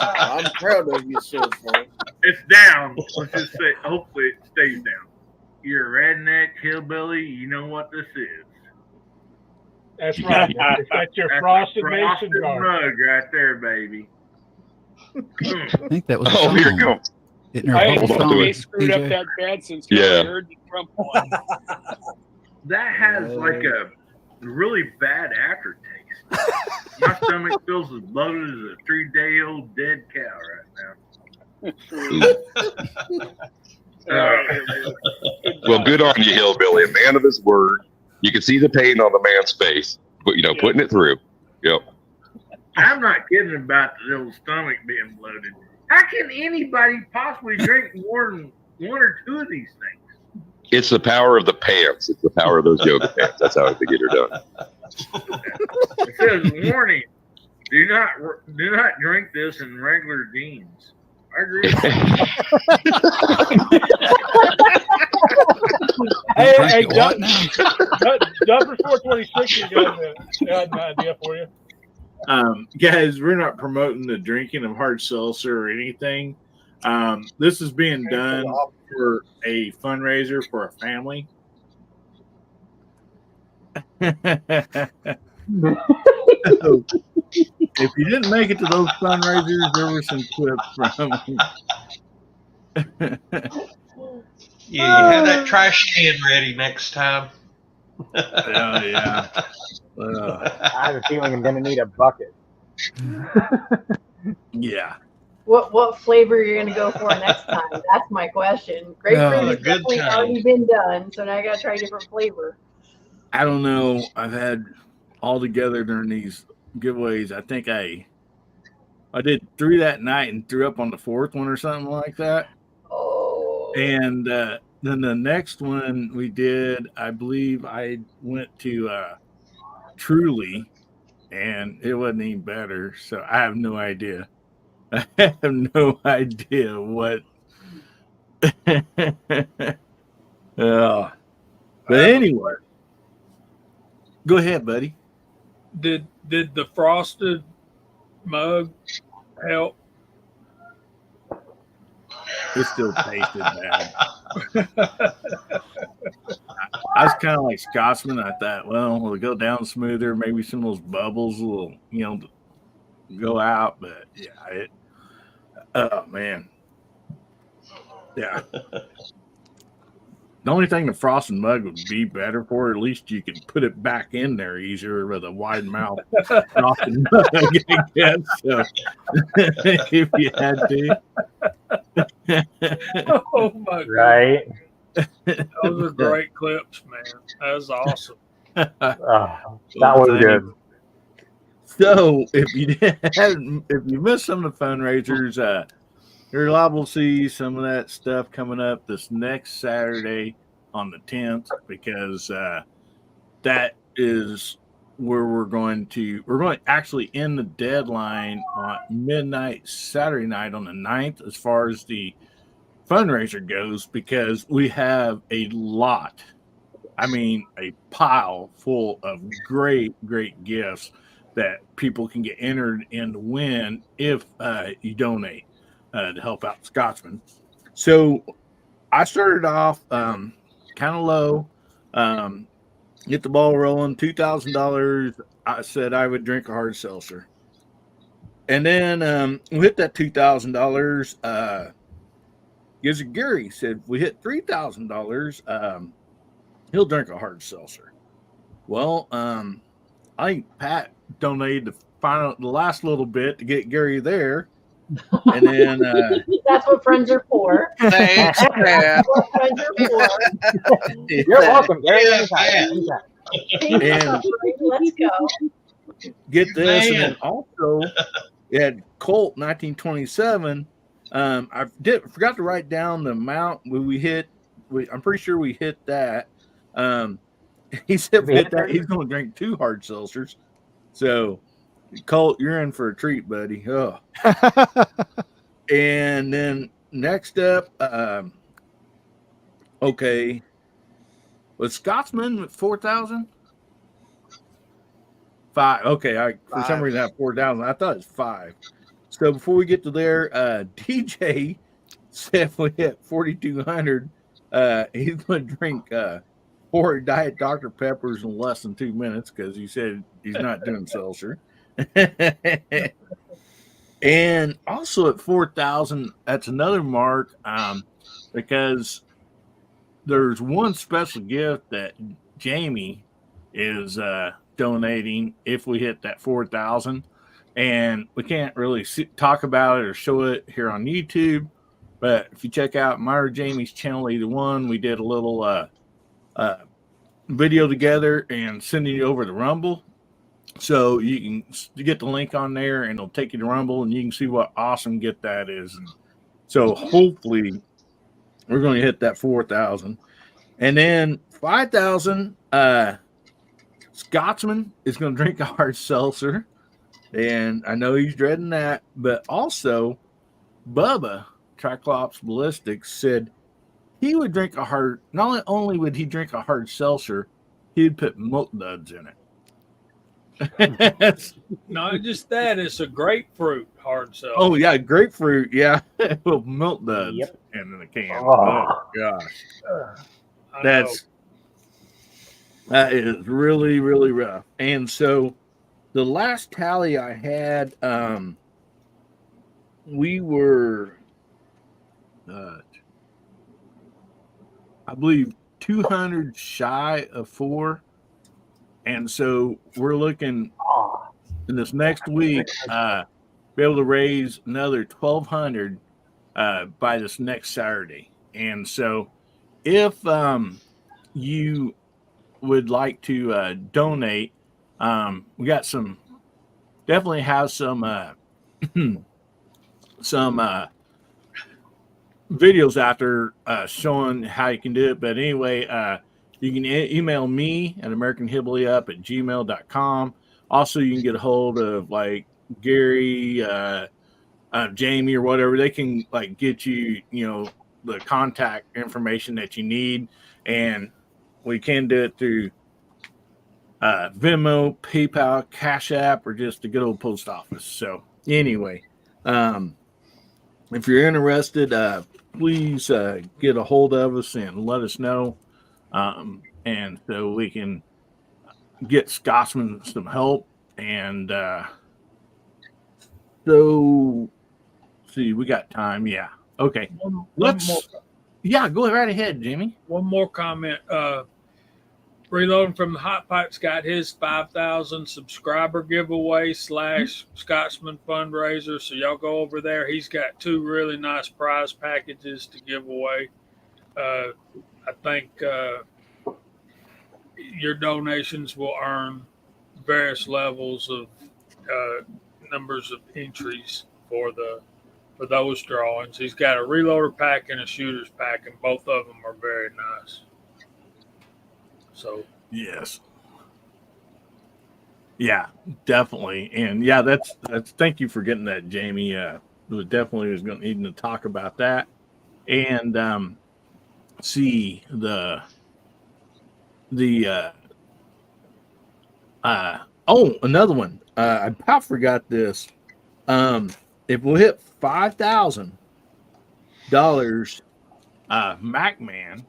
I'm proud of you so far. It's down. Let's just say, hopefully it stays down. You're a redneck hillbilly. You know what this is. That's right. That's your frosted mason jar. Mug right there, baby. I think that was. Oh, here it comes. I ain't screwed up that bad since I heard the Trump one. That has like a really bad aftertaste. My stomach feels as bloated as a 3-day-old dead cow right now. Well, good on you, hillbilly. A man of his word. You can see the pain on the man's face, but putting it through. Yep. I'm not kidding about the little stomach being bloated. How can anybody possibly drink more than one or two of these things? It's the power of the pants. It's the power of those yoga pants. That's how I think it are done. It says, warning, do not drink this in regular jeans. I agree. Hey, Duffer 426 got an idea for you. Guys, we're not promoting the drinking of hard seltzer or anything. This is being done for a fundraiser for a family. So, if you didn't make it to those fundraisers, there were some clips from. Yeah, you have that trash can ready next time. Oh, yeah. I have a feeling I'm going to need a bucket. Yeah. What flavor are you going to go for next time? That's my question. Grapefruit has definitely already been done, so now I got to try a different flavor. I don't know. I've had all together during these giveaways. I think I did 3 that night and threw up on the 4th one or something like that. Oh. And then the next one we did, I believe I went to Truly, and it wasn't any better. So I have no idea. I have no idea what. But anyway, go ahead, buddy. Did the frosted mug help? It still tasted bad. I was kind of like Scotsman. I thought, well, it'll go down smoother. Maybe some of those bubbles will, go out. But yeah, oh man, yeah. The only thing the frosted mug would be better for, at least you could put it back in there easier with a wide mouth frosted mug, I guess. So, if you had to. Oh my god! Right. Those are great clips, man. That was awesome. That was good. So if you missed some of the fundraisers, you're liable to see some of that stuff coming up this next Saturday on the 10th, because that is where we're going to actually end the deadline on midnight Saturday night on the 9th as far as the fundraiser goes, because we have a lot, a pile full of great gifts that people can get entered in to win if you donate to help out Scotsman. So I started off kind of low, get the ball rolling, $2,000. I said I would drink a hard seltzer. And then we hit that $2,000. Gary said, if we hit $3,000, he'll drink a hard seltzer. Well, I think Pat donated the last little bit to get Gary there. And then that's what friends are for. Thanks, Pat. You're welcome, Gary. And let's go. Get this, and then also it had Colt 1927. I forgot to write down the amount we hit. I'm pretty sure we hit that. He said we hit that. He's going to drink 2 hard seltzers. So, Colt, you're in for a treat, buddy. Oh. And then next up, okay, was Scotsman at 4,000? 5. Okay, for some reason I have 4,000. I thought it was 5. So before we get to there, DJ said if we hit 4,200, he's going to drink 4 Diet Dr. Peppers in less than 2 minutes, because he said he's not doing seltzer. And also at 4,000, that's another mark, because there's one special gift that Jamie is donating if we hit that 4,000. And we can't really talk about it or show it here on YouTube, but if you check out Myra Jamie's channel, either one, we did a little video together and sending you over to Rumble. So you can get the link on there and it'll take you to Rumble and you can see what awesome gift that is. And so hopefully we're going to hit that 4,000. And then 5,000, Scotsman is going to drink a hard seltzer. And I know he's dreading that. But also, Bubba, Triclops Ballistics, said he would drink a hard, not only would he drink a hard seltzer, he'd put Milk Duds in it. Not just that, it's a grapefruit hard seltzer. Oh, yeah, grapefruit. Yeah. Well, Milk Duds in the can. Oh gosh. That is really, really rough. And so the last tally I had, we were, I believe, 200 shy of 4. And so we're looking in this next week, be able to raise another 1,200 by this next Saturday. And so if you would like to donate, we got definitely have some videos out there showing how you can do it. But anyway, you can email me at americanhillbillyup@gmail.com. Also, you can get a hold of like Gary, Jamie, or whatever. They can like get you, the contact information that you need, and we can do it through Venmo, PayPal, Cash App, or just the good old post office. So anyway, if you're interested, please get a hold of us and let us know. and so we can get Scotsman some help. And so, see, we got time. Yeah. Okay. Yeah, go right ahead, Jimmy. One more comment. Reloading from the Hot Pipes got his 5,000 subscriber giveaway / Scotsman fundraiser. So y'all go over there. He's got 2 really nice prize packages to give away. I think your donations will earn various levels of numbers of entries for those drawings. He's got a reloader pack and a shooter's pack, and both of them are very nice. So yes, yeah, definitely, and yeah, that's. Thank you for getting that, Jamie. We definitely was going to need to talk about that, and see the another one. I about forgot this. If we hit $5,000, MacMan,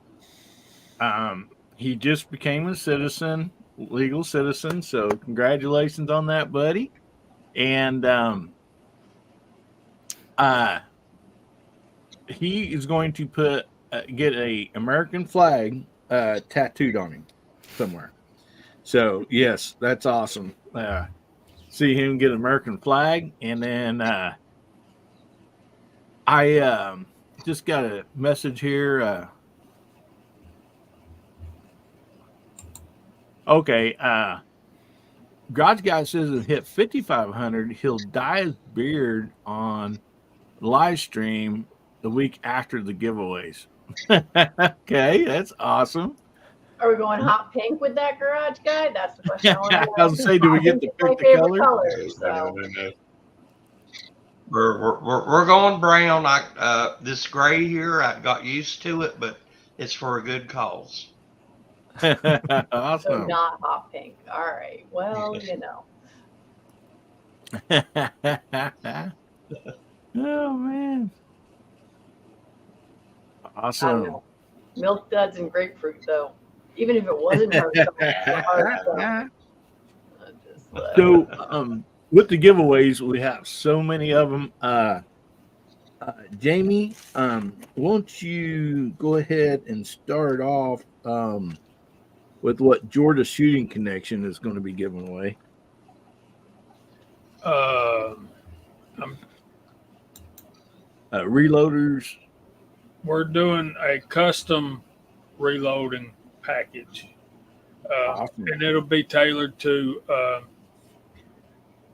he just became a citizen, legal citizen. So congratulations on that, buddy. And he is going to get a American flag tattooed on him somewhere. So yes, that's awesome. See him get an American flag, and then I just got a message here. Okay, Garage Guy says it hit 5,500. He'll dye his beard on Livestream the week after the giveaways. Okay, that's awesome. Are we going hot pink with that Garage Guy? That's the question. I was say, do we get to pick the color? So. We're going brown. This gray here, I got used to it, but it's for a good cause. Awesome. So not hot pink. All right. Well, Oh man. Awesome. Milk duds and grapefruit, though. Even if it wasn't hard, so with the giveaways, we have so many of them. Jamie, won't you go ahead and start off with what Georgia Shooting Connection is going to be giving away? Reloaders. We're doing a custom reloading package, awesome. And it'll be tailored to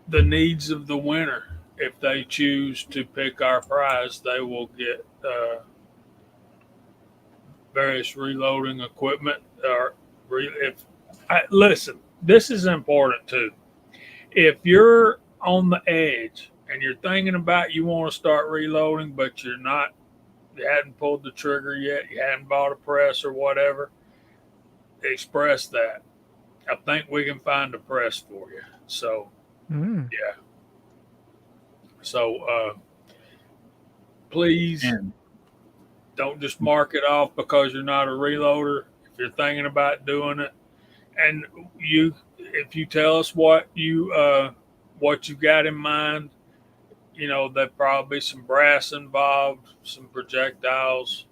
the needs of the winner. If they choose to pick our prize, they will get various reloading equipment. Listen, this is important too. If you're on the edge and you're thinking about you want to start reloading, but you hadn't pulled the trigger yet, you hadn't bought a press or whatever, express that. I think we can find a press for you. So, yeah. So, please don't just mark it off because you're not a reloader. If you're thinking about doing it, and if you tell us what you got in mind, there'd probably be some brass involved, some projectiles,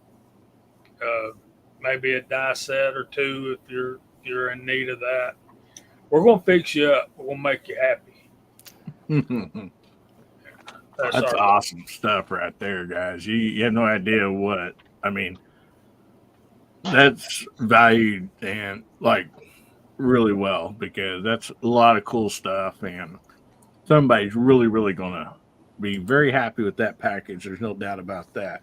maybe a die set or two if you're in need of that. We're gonna fix you up. We're gonna make you happy. That's awesome stuff right there, guys. You have no idea what I mean. That's valued and really well, because that's a lot of cool stuff, and somebody's really, really gonna be very happy with that package. There's no doubt about that.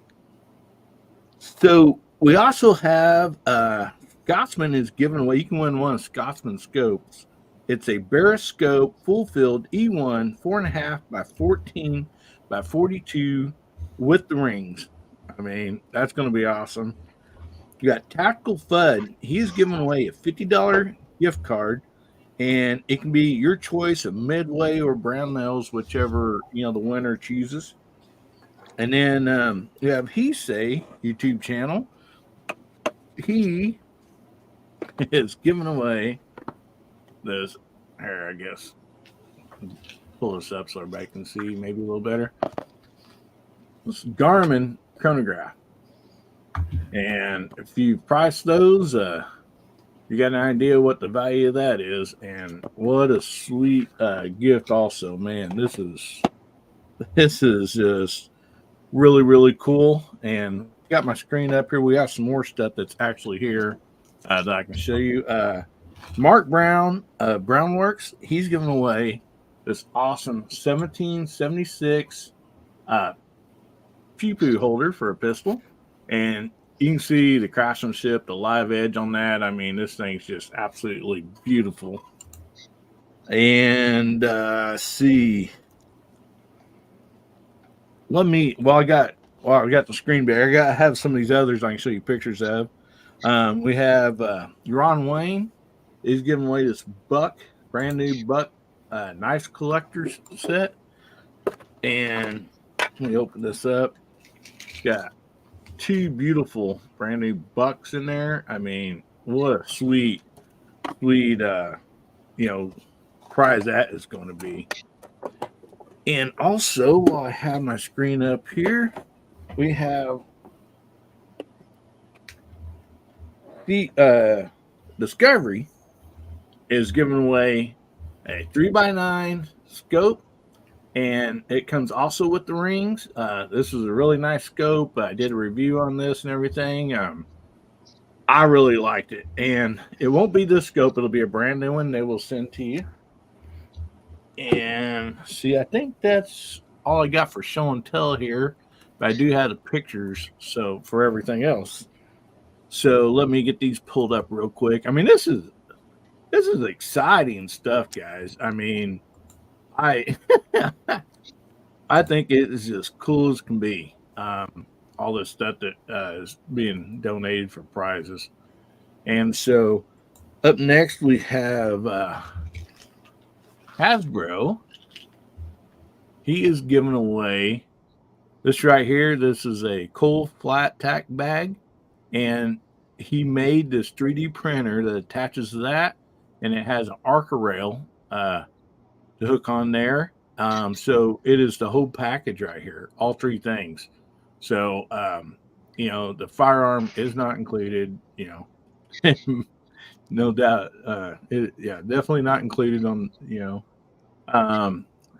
So we also have Scotsman is giving away. You can win one of Scotsman scopes. It's a Barris scope, full field E1, 4.5 by 14 by 42 with the rings. I mean, that's going to be awesome. You got Tactical Fud. He's giving away a $50 gift card, and it can be your choice of Midway or Brownells, whichever the winner chooses. And then you have He Say YouTube channel. He is giving away this. Here, I guess. Pull this up so everybody can see maybe a little better. This Garmin chronograph. And if you price those, you got an idea what the value of that is. And what a sweet gift also, man. This is just really, really cool. And got my screen up here. We got some more stuff that's actually here that I can show you. Mark Brown, Brownworks, he's giving away this awesome 1776 pew holder for a pistol. And you can see the craftsmanship, the live edge on that. I mean, this thing's just absolutely beautiful. And see. I got the screen bear. I have some of these others I can show you pictures of. We have Ron Wayne is giving away this brand new buck knife collector's set. And let me open this up. Got 2 beautiful brand new bucks in there. I mean, what a sweet prize that is going to be. And also, while I have my screen up here, we have the Discovery is giving away a 3x9 scope, and it comes also with the rings. This is a really nice scope. I did a review on this and everything. I really liked it, and it won't be this scope. It'll be a brand new one they will send to you. And see, I think that's all I got for show and tell here. But I do have the pictures, so for everything else. So let me get these pulled up real quick. I mean, this is exciting stuff, guys. I mean, I think it is as cool as can be. All this stuff that is being donated for prizes. And so up next we have Hasbro. He is giving away this right here. This is a coal flat tack bag, and he made this 3D printer that attaches to that, and it has an Arca rail to hook on there. So it is the whole package right here, all 3 things. So the firearm is not included. No doubt. Definitely not included on.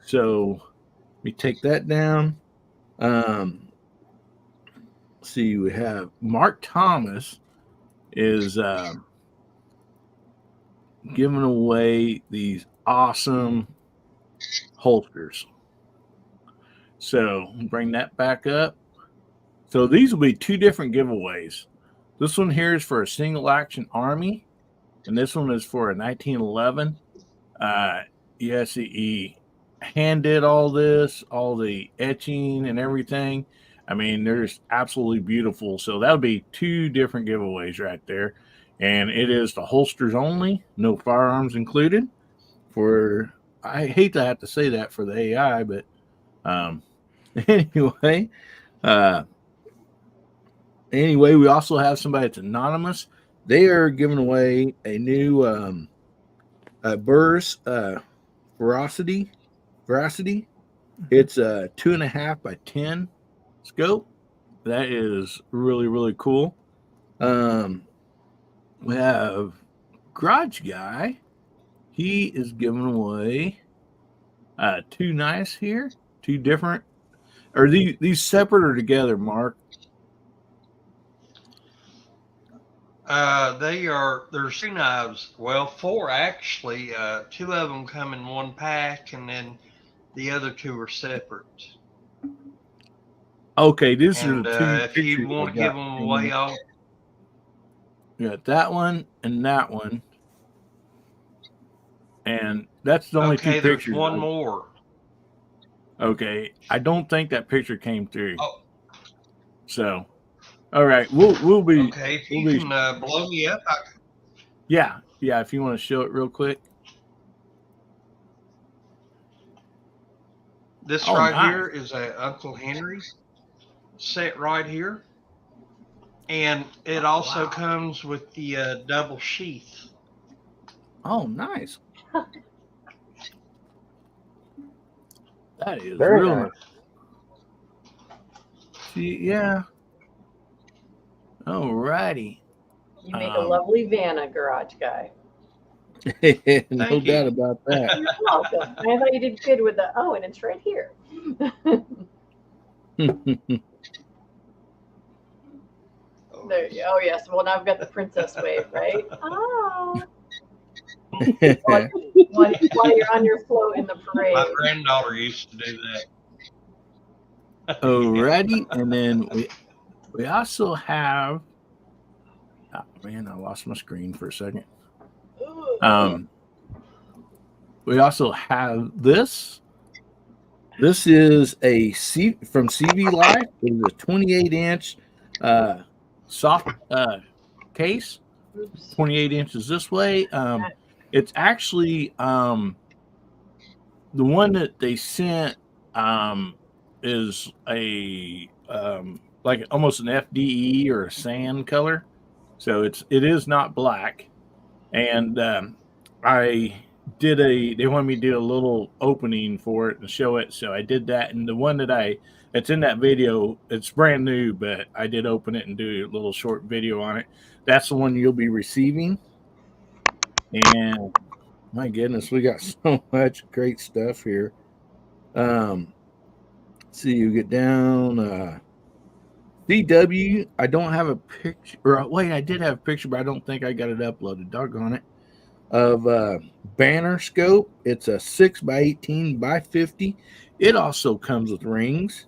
So let me take that down. See, we have Mark Thomas is giving away these awesome holsters. So bring that back up. So these will be 2 different giveaways. This one here is for a single action army, and this one is for a 1911. Yes, he hand did all this, all the etching and everything. I mean, they're just absolutely beautiful. So that'll be 2 different giveaways right there. And it is the holsters only, no firearms included. I hate to have to say that for the AI, but anyway, we also have somebody that's anonymous. They are giving away a new Burris Veracity. It's a 2.5 by 10 scope. That is really, really cool. We have Garage Guy. He is giving away 2 knives here, 2 different. Are these separate or together, Mark? There's 3 knives. Well, 4 actually. 2 of them come in one pack, and then the other 2 are separate. Okay, these are the 2 if you want to give them away, you got that one and that one, and that's the only 2 pictures. There's one more. Okay, I don't think that picture came through. Oh. So, all right, we'll be okay. If you can blow me up, yeah. If you want to show it real quick. This right here is a Uncle Henry set right here, And it also comes with the double sheath. Oh, nice. That is Very real nice. nice. See, yeah. Alrighty. You make a lovely Vanna, garage guy. No doubt about that. You're welcome. I thought you did good with the, and it's right here. There you go. Oh, yes. Well, now I've got the princess wave, right? Oh. while you're on your float in the parade. My granddaughter used to do that. Alrighty. And then we also have, oh, man, I lost my screen for a second. We also have this. This is from CV Life. It is a 28-inch soft case. 28 inches this way. It's actually the one that they sent is a like almost an FDE or a sand color. So it is not black. And they wanted me to do a little opening for it and show it. So I did that. And the one it's in that video, it's brand new, but I did open it and do a little short video on it. That's the one you'll be receiving. And my goodness, we got so much great stuff here. See, you get down CW. I don't have a picture, or wait, I did have a picture, but I don't think I got it uploaded. Doggone it. Of banner scope. It's a 6x18 by 50. It also comes with rings.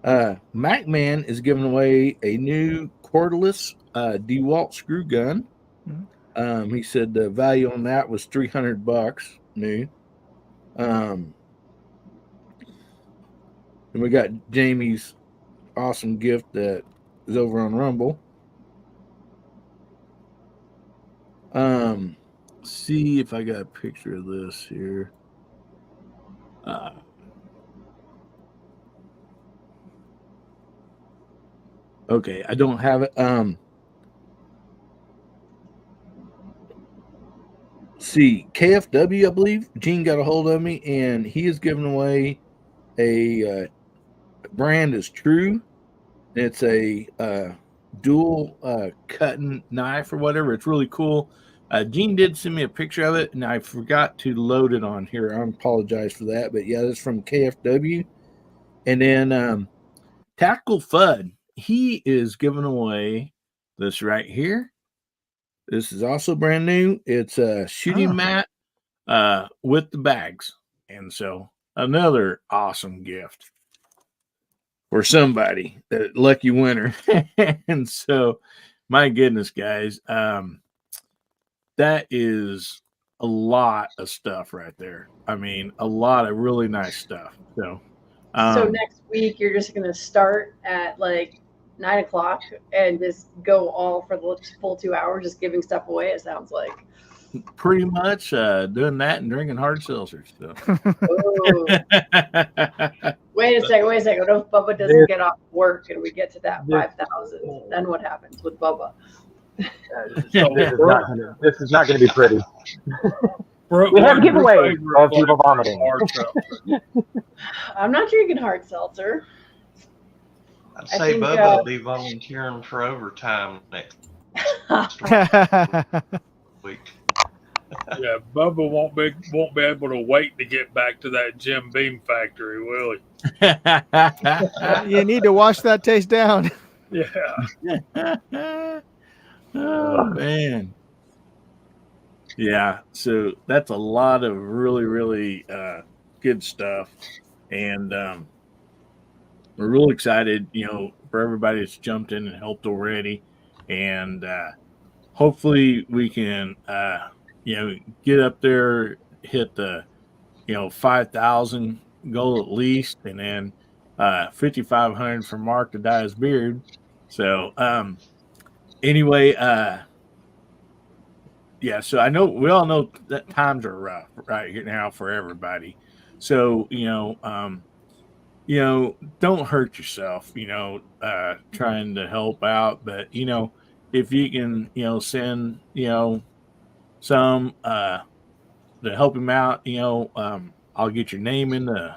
MacMan is giving away a new cordless DeWalt screw gun. He said the value on that was $300 new. And we got Jamie's awesome gift that is over on Rumble. See if I got a picture of this here. Okay, I don't have it. See, KFW, I believe Gene got a hold of me, and he is giving away a brand is True. It's a dual cutting knife or whatever. It's really cool. Gene did send me a picture of it, and I forgot to load it on here. I apologize for that, but yeah, that's from KFW. And then Tactical Fud, he is giving away this right here. This is also brand new. It's a shooting mat with the bags. And so another awesome gift for somebody, that lucky winner. And so, my goodness, guys, that is a lot of stuff right there. I mean, a lot of really nice stuff. So next week you're just going to start at like 9:00 and just go all for the full 2 hours, just giving stuff away. It sounds like pretty much doing that and drinking hard seltzers. So. Wait a second. What if Bubba doesn't get off work and we get to that 5,000? Then what happens with Bubba? This is not going to be pretty. We have giveaways of people vomiting. I'm not drinking hard seltzer. I'd say Bubba will be volunteering for overtime next week. Yeah, Bubba won't be able to wait to get back to that Jim Beam factory, will he? You need to wash that taste down. Yeah. Oh man. Yeah, so that's a lot of really, really good stuff. And we're real excited, for everybody that's jumped in and helped already. And hopefully we can, get up there, hit the, 5,000 goal at least, and then 5,500 for Mark to dye his beard. So anyway, yeah, so we all know that times are rough right here now for everybody. So, don't hurt yourself, trying to help out. But, if you can, send, some to help him out, I'll get your name in the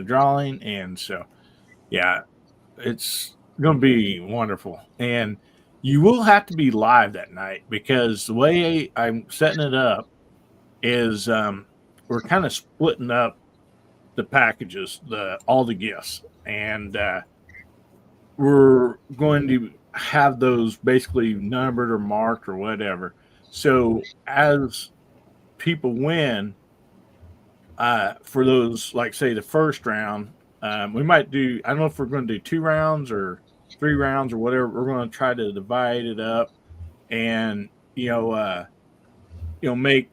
drawing. And so, yeah, it's going to be wonderful. And you will have to be live that night because the way I'm setting it up is we're kind of splitting up the packages, all the gifts, and we're going to have those basically numbered or marked or whatever. So as people win, for those, like say the first round, we might do. I don't know if we're going to do 2 rounds or 3 rounds or whatever. We're going to try to divide it up, and make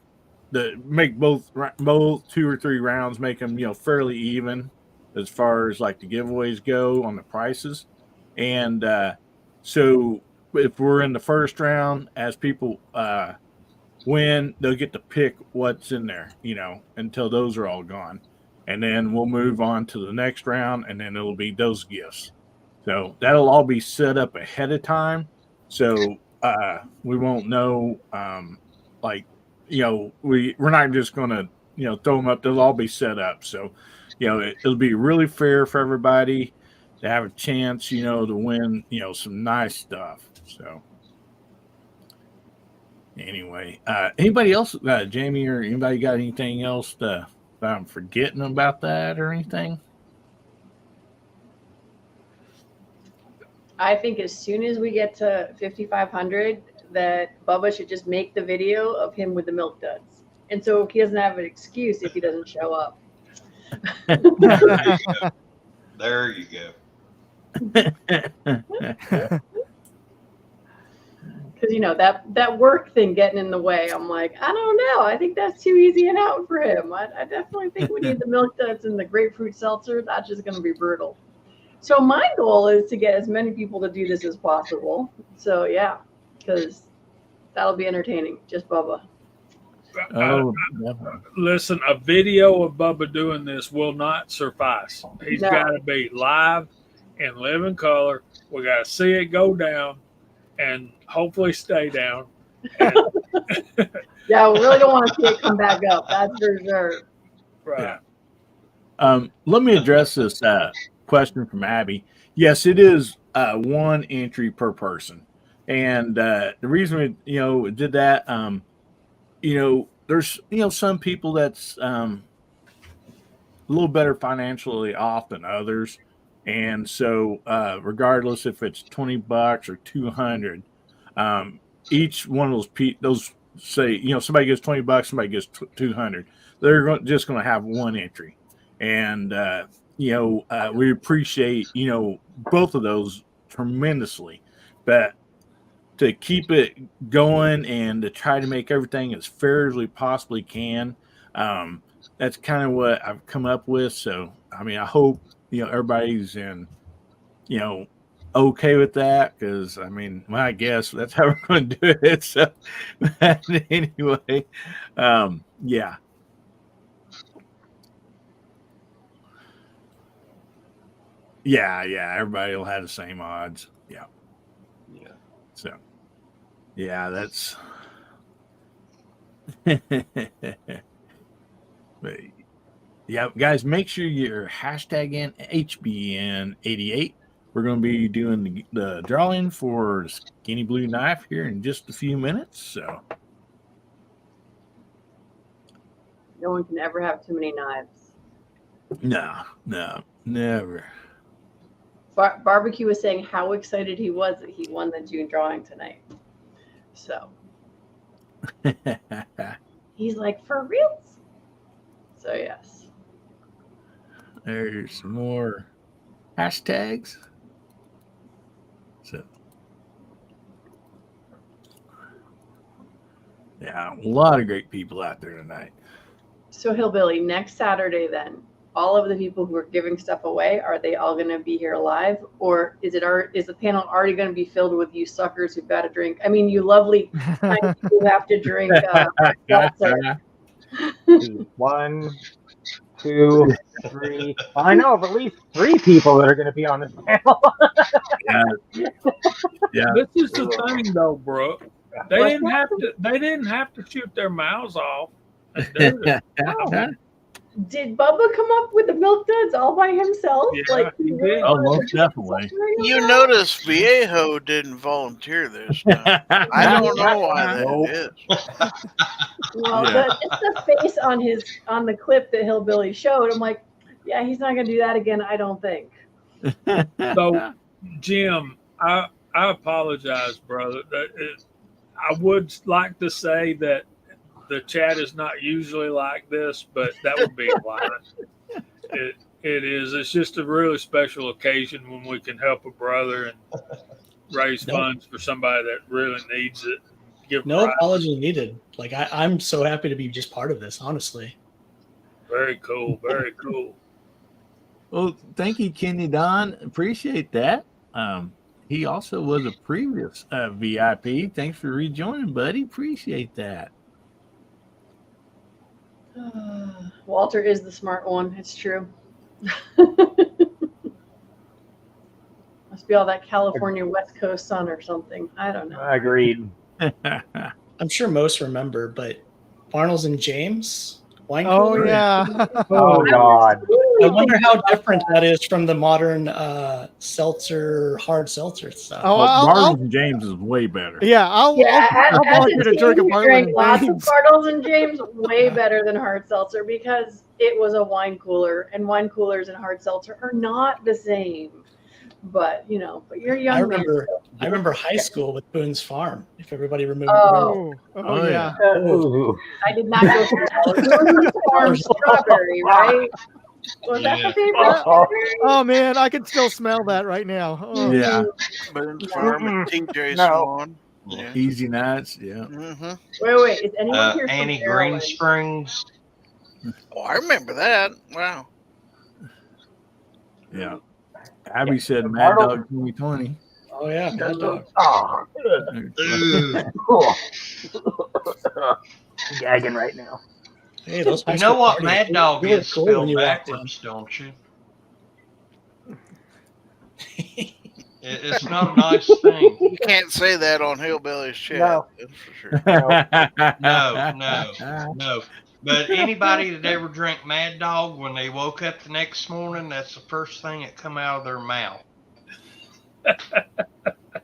both 2 or 3 rounds, make them fairly even as far as like the giveaways go on the prices. And so if we're in the first round, as people win, they'll get to pick what's in there, until those are all gone. And then we'll move on to the next round, and then it'll be those gifts. So that'll all be set up ahead of time. So we won't know, we're not just going to, throw them up. They'll all be set up. So, it'll be really fair for everybody to have a chance, to win, some nice stuff. So anyway, anybody else, Jamie or anybody got anything else that I'm forgetting about that or anything? I think as soon as we get to 5,500, that Bubba should just make the video of him with the milk duds. And so he doesn't have an excuse if he doesn't show up. There you go. Because, that work thing getting in the way, I'm like, I don't know. I think that's too easy and out for him. I definitely think we need the milk duds and the grapefruit seltzer. That's just going to be brutal. So my goal is to get as many people to do this as possible. So, yeah, because that'll be entertaining. Just Bubba. Listen, a video of Bubba doing this will not suffice. He's got to be live and live in color. We got to see it go down and hopefully stay down. Yeah, we really don't want to see it come back up. That's for sure. Right. Yeah. Let me address this question from Abby. Yes, it is 1 entry per person. And the reason we did that, there's some people that's a little better financially off than others, and so regardless if it's $20 or $200, each one of those say somebody gets $20, somebody gets $200. They're just going to have 1 entry, and we appreciate both of those tremendously, but to keep it going and to try to make everything as fair as we possibly can. That's kind of what I've come up with. So, I hope, everybody's okay with that. Cause I guess that's how we're going to do it. So anyway, yeah. Yeah. Everybody will have the same odds. Yeah. So, yeah, that's. But, yeah, guys, make sure you're hashtagging HBN88. We're going to be doing the drawing for Skinny Blue Knife here in just a few minutes. So, no one can ever have too many knives. No, never. Barbecue was saying how excited he was that he won the June drawing tonight. So he's like, for real? So yes. There's some more hashtags. So yeah, a lot of great people out there tonight. So Hillbilly, next Saturday then, all of the people who are giving stuff away, are they all going to be here live, or is the panel already going to be filled with you suckers who've got to drink? You lovely who have to drink seltzer. 1, 2, 3. Well, I know of at least 3 people that are going to be on this panel. Yeah. This is the thing, though, Brooke. They didn't have to. They didn't have to shoot their mouths off and do it. No. Did Bubba come up with the milk duds all by himself? Yeah, Like he did. Oh, most definitely. You notice Viejo didn't volunteer this time. I don't know why that is. Well, it's the face on the clip that Hillbilly showed. I'm like, yeah, he's not gonna do that again. I don't think. So, Jim, I apologize, brother. I would like to say that the chat is not usually like this, but that would be a lie. It is. It's just a really special occasion when we can help a brother and raise funds for somebody that really needs it. No apology needed. Like I'm so happy to be just part of this, honestly. Very cool. Very cool. Well, thank you, Kenny Don. Appreciate that. He also was a previous VIP. Thanks for rejoining, buddy. Appreciate that. Walter is the smart one. It's true. Must be all that California West Coast sun or something. I don't know. Agreed. I'm sure most remember, but Barnles and James wine Oh cooler. yeah. Oh God. I wonder how different that is from the modern seltzer, hard seltzer stuff. Oh, Bartles and James is way better. Yeah, I'll volunteer to drink a Bartles Bartles drank and lots of James. Bartles and James, way better than hard seltzer because it was a wine cooler, and wine coolers and hard seltzer are not the same. But you're young. I remember high school with Boone's Farm. If everybody removed. Oh yeah. I did not go through that. Farm strawberry, right? Was that the favorite? Oh man, I can still smell that right now. Oh. Yeah. Boone's Farm and TJ No. Swan. Yeah. Easy nights. Yeah. Wait. Is anyone here from Annie Maryland? Green Springs. Oh, I remember that. Wow. Yeah. Abby said Mad Dog 2020. Oh yeah, Mad Dog. Oh. Gagging right now. Hey, those You know what Mad Dog really is cool when spelled you walked backwards, don't you? It's not a nice thing. You can't say that on Hillbilly's chat. No. That's for sure. No. But anybody that ever drank Mad Dog, when they woke up the next morning, that's the first thing that come out of their mouth. I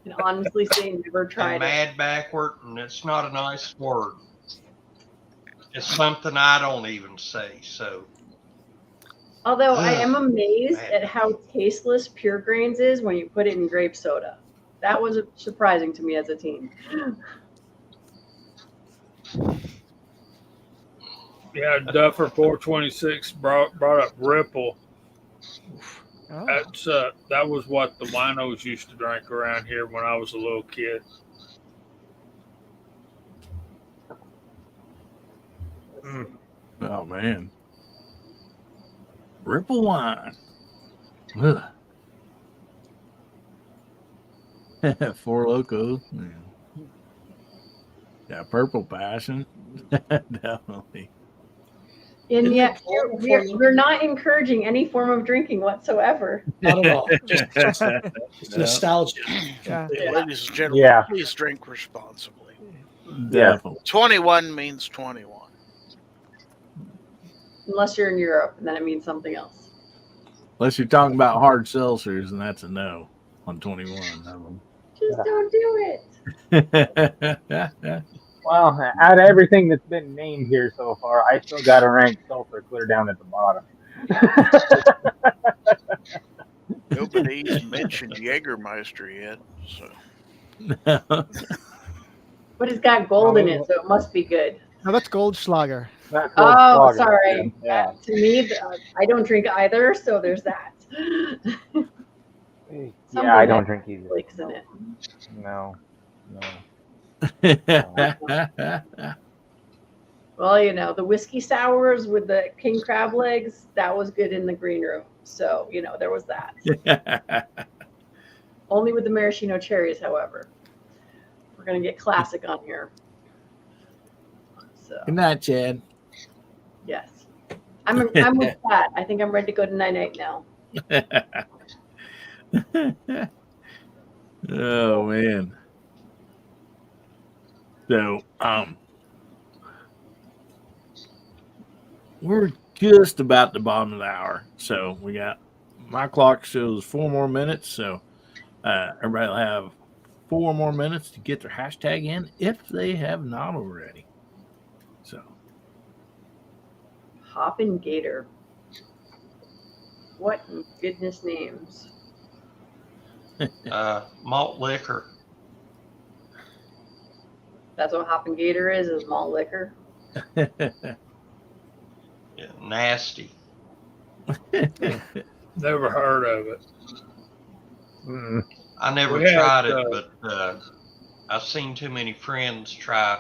can honestly say never tried And it. mad backward, and it's not a nice word. It's something I don't even say. So Although I am amazed at how tasteless Pure Grains is when you put it in grape soda. That was surprising to me as a teen. Yeah, Duffer 426 brought up Ripple. Oh. That's that was what the winos used to drink around here when I was a little kid. Oh man. Ripple wine. Ugh. Four Loko. Yeah, Purple Passion. Definitely. And yet, we're not encouraging any form of drinking whatsoever. Not at all. Just nostalgia. Yeah. Ladies and gentlemen, Yeah. please drink responsibly. Definitely. 21 means 21. Unless you're in Europe, and then it means something else. Unless you're talking about hard seltzers, and that's a no on 21. Just don't do it. Well, out of everything that's been named here so far, I still got to rank sulfur clear down at the bottom. Nobody's mentioned Jägermeister yet. So. But it's got gold in it, so it must be good. No, that's Goldschlager. Not Oh, Goldschlager. sorry. Yeah. To me, I don't drink either, so there's that. Yeah, I don't drink either. Flakes in it. No. Well, the whiskey sours with the king crab legs, that was good in the green room. So, there was that. Only with the maraschino cherries, however. We're going to get classic on here. So, Good night, Chad. yes. I'm with Pat. I think I'm ready to go to night now. Oh man. So we're just about the bottom of the hour. So we got my clock shows 4 more minutes. So everybody will have 4 more minutes to get their hashtag in if they have not already. So Hoppin' Gator. What in goodness names? Malt liquor. That's what Hoppin' Gator is malt liquor. Yeah, nasty. Never heard of it. I never We had, tried it, but I've seen too many friends try.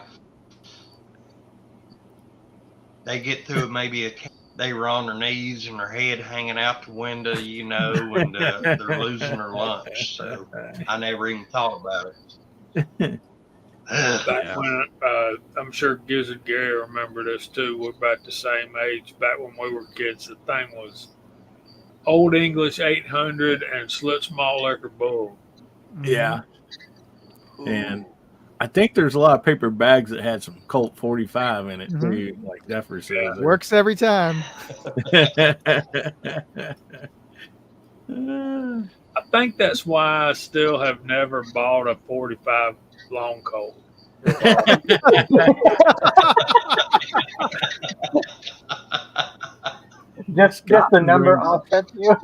They get through maybe they were on their knees and their head hanging out the window, and they're losing their lunch. So I never even thought about it. Back when I'm sure Gizzard Gary remember this too. We're about the same age. Back when we were kids, the thing was Old English 800 and Schlitz malt liquor bull. yeah. And I think there's a lot of paper bags that had some Colt 45 in it too, like Duffer says. Works every time. I think that's why I still have never bought a 45 long Colt. just the number offsets you.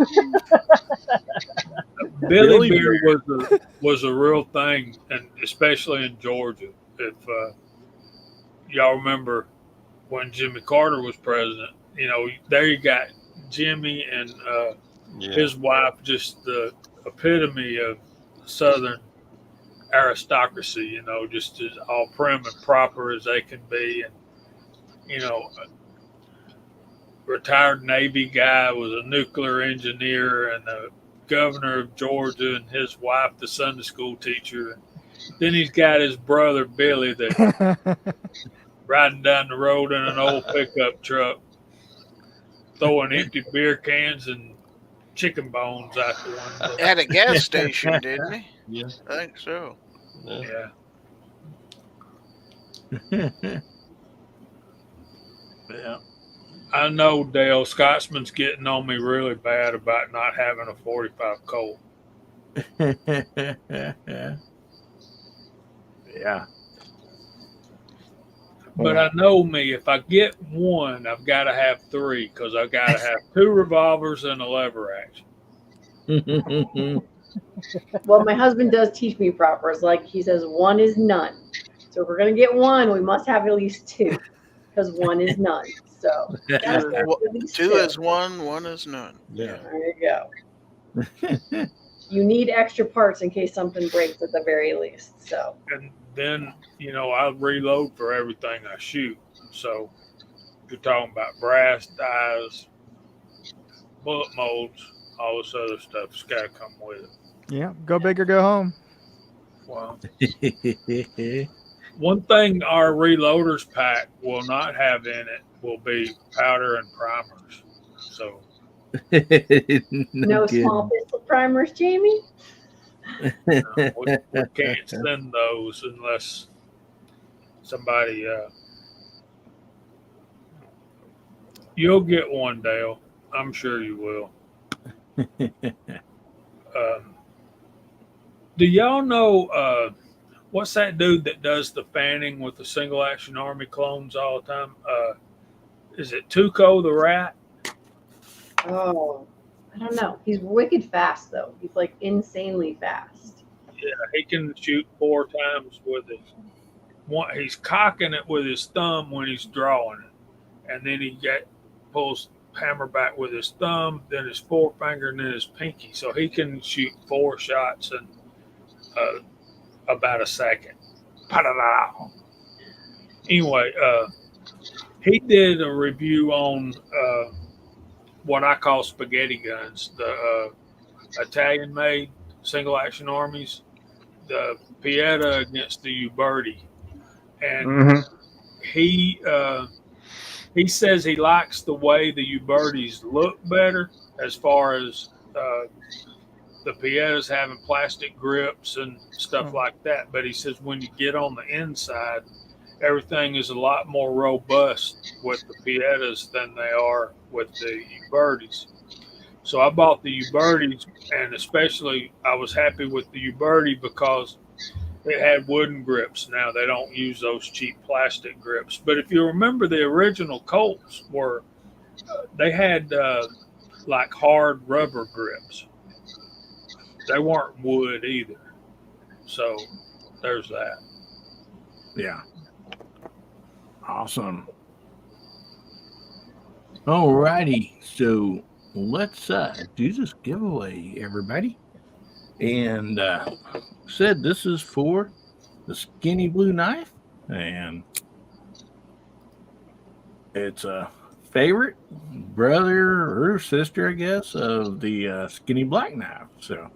Billy beer was a real thing, and especially in Georgia. If y'all remember when Jimmy Carter was president, there you got Jimmy and his wife, just the epitome of Southern aristocracy, just as all prim and proper as they can be. And, retired Navy guy, was a nuclear engineer and the governor of Georgia, and his wife, the Sunday school teacher. And then he's got his brother, Billy, that riding down the road in an old pickup truck, throwing empty beer cans and chicken bones out the window. At a gas station, didn't he? Yes, I think so. Yeah. Yeah. I know, Dale, Scotsman's getting on me really bad about not having a 45 Colt. Yeah. But I know me, if I get one, I've got to have 3 because I've got to have 2 revolvers and a lever action. Well, my husband does teach me proper. It's like he says, 1 is none. So if we're going to get 1, we must have at least 2 because 1 is none. So 2 is 1, 1 is none. Yeah. There you go. You need extra parts in case something breaks at the very least. So. And then, I reload for everything I shoot. So you're talking about brass dies, bullet molds, all this other stuff's got to come with it. Yeah, go big or go home. Wow. One thing our reloaders pack will not have in it will be powder and primers. So no small pistol primers, Jamie? We can't send those unless somebody you'll get one, Dale. I'm sure you will. Do y'all know what's that dude that does the fanning with the single action army clones all the time? Is it Tuco the Rat? Oh, I don't know. He's wicked fast though. He's like insanely fast. Yeah, he can shoot 4 times with his one. He's cocking it with his thumb when he's drawing it, and then he pulls hammer back with his thumb, then his forefinger, and then his pinky. So he can shoot 4 shots in about a second. Anyway, he did a review on what I call spaghetti guns, the Italian-made single-action armies, the Pieta against the Uberti. And he He says he likes the way the Ubertis look better as far as the Piettas having plastic grips and stuff like that. But he says when you get on the inside, everything is a lot more robust with the Piettas than they are with the Ubertis. So I bought the Ubertis, and especially I was happy with the Uberti because it had wooden grips. Now they don't use those cheap plastic grips. But if you remember, the original Colts they had like hard rubber grips. They weren't wood either. So there's that. Yeah. Awesome. All righty. So let's do this giveaway, everybody. And said this is for the Skinny Blue Knife. And it's a favorite brother or sister, I guess, of the Skinny Black Knife. So,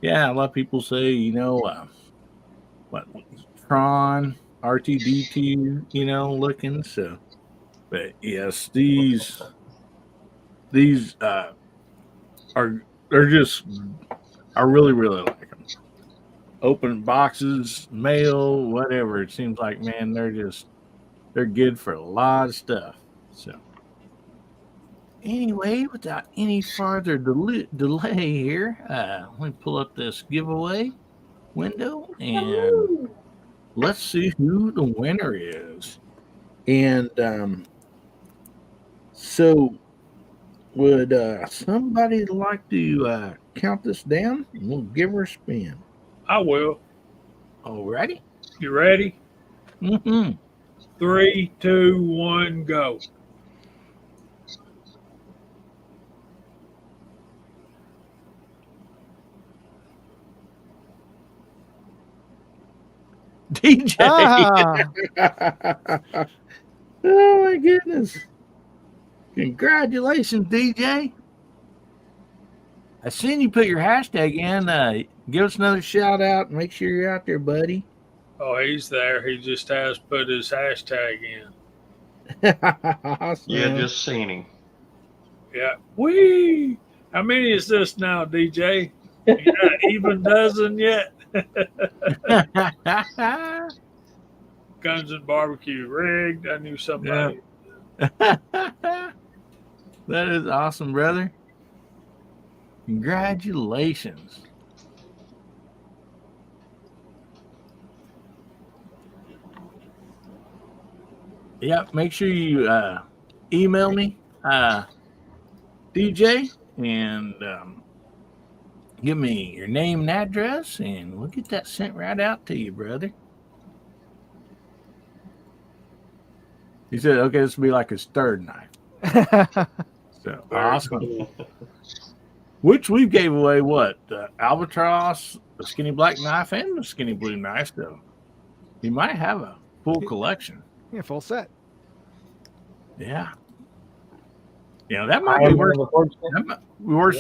yeah, a lot of people say, what Tron, R2D2, looking. So, but yes, these I really, really like them. Open boxes, mail, whatever. It seems like, man, they're good for a lot of stuff. So, anyway, without any further delay here, let me pull up this giveaway window and let's see who the winner is. And so would somebody like to count this down? We'll give her a spin. I will. All righty. You ready? Mm-hmm. 3, 2, 1, go. DJ. Oh my goodness. Congratulations, DJ. I seen you put your hashtag in. Give us another shout out and make sure you're out there, buddy. Oh, he's there. He just has put his hashtag in. Awesome. Yeah, just seen him. Yeah. Whee! How many is this now, DJ? You got an even dozen yet? Guns and barbecue rigged. I knew somebody. Yeah. That is awesome, brother. Congratulations. Yep, make sure you email me, DJ, and give me your name and address, and we'll get that sent right out to you, brother. He said, okay, this will be like his third knife. So awesome. Which we gave away what? The Albatross, the Skinny Black Knife, and the Skinny Blue Knife. So he might have a full collection. Yeah, full set. Yeah. That might be worth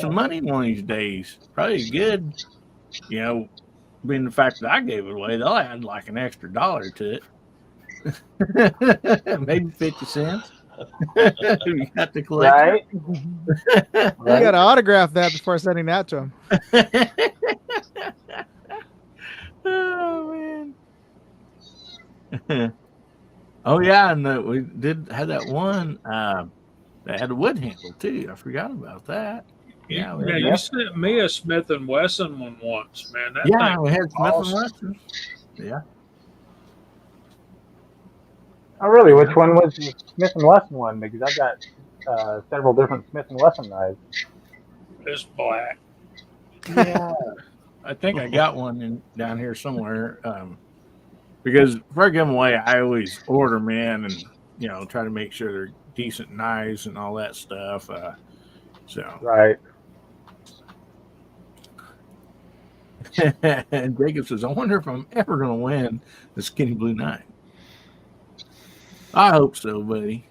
some money one of these days. Probably good. Being the fact that I gave it away, they'll add like an extra $1 to it. Maybe 50 cents. You got the collection. Right. You got to autograph that before sending that to him. Oh, man. Oh, yeah. And we did have that one that had a wood handle, too. I forgot about that. Yeah, you sent me a Smith & Wesson one once, man. That yeah, thing we had Smith awesome. & Wesson. Yeah. Oh, really? Which one was the Smith & Wesson one? Because I've got several different Smith & Wesson knives. It's black. Yeah. I think I got one down here somewhere. Because for a giveaway, I always order them in and, try to make sure they're decent knives and all that stuff. Right. And Jacob says, I wonder if I'm ever going to win the Skinny Blue Knife. I hope so, buddy.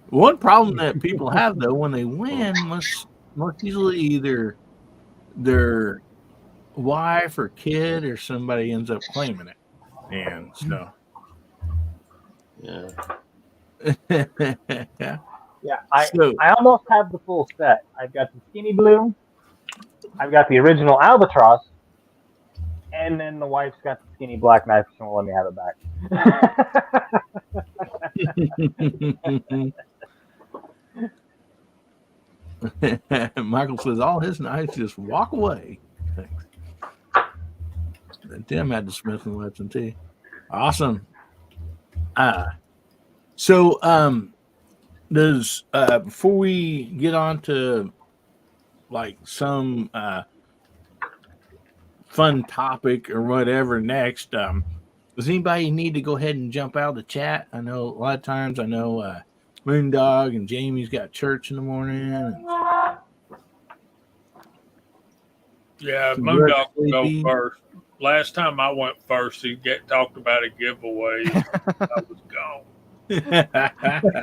One problem that people have, though, when they win, most usually either their wife or kid or somebody ends up claiming it. And so, Yeah. yeah. Yeah, I almost have the full set. I've got the skinny blue, I've got the original albatross, and then the wife's got the skinny black knife. She won't let me have it back. Michael says all his knives just walk away. Thanks. Then Tim had the Smith & Wesson too. Awesome. So does before we get on to like some fun topic or whatever next, does anybody need to go ahead and jump out of the chat? I know a lot of times Moondog and Jamie's got church in the morning. Yeah, Moondog will go first. Last time I went first, he talked about a giveaway. I was gone.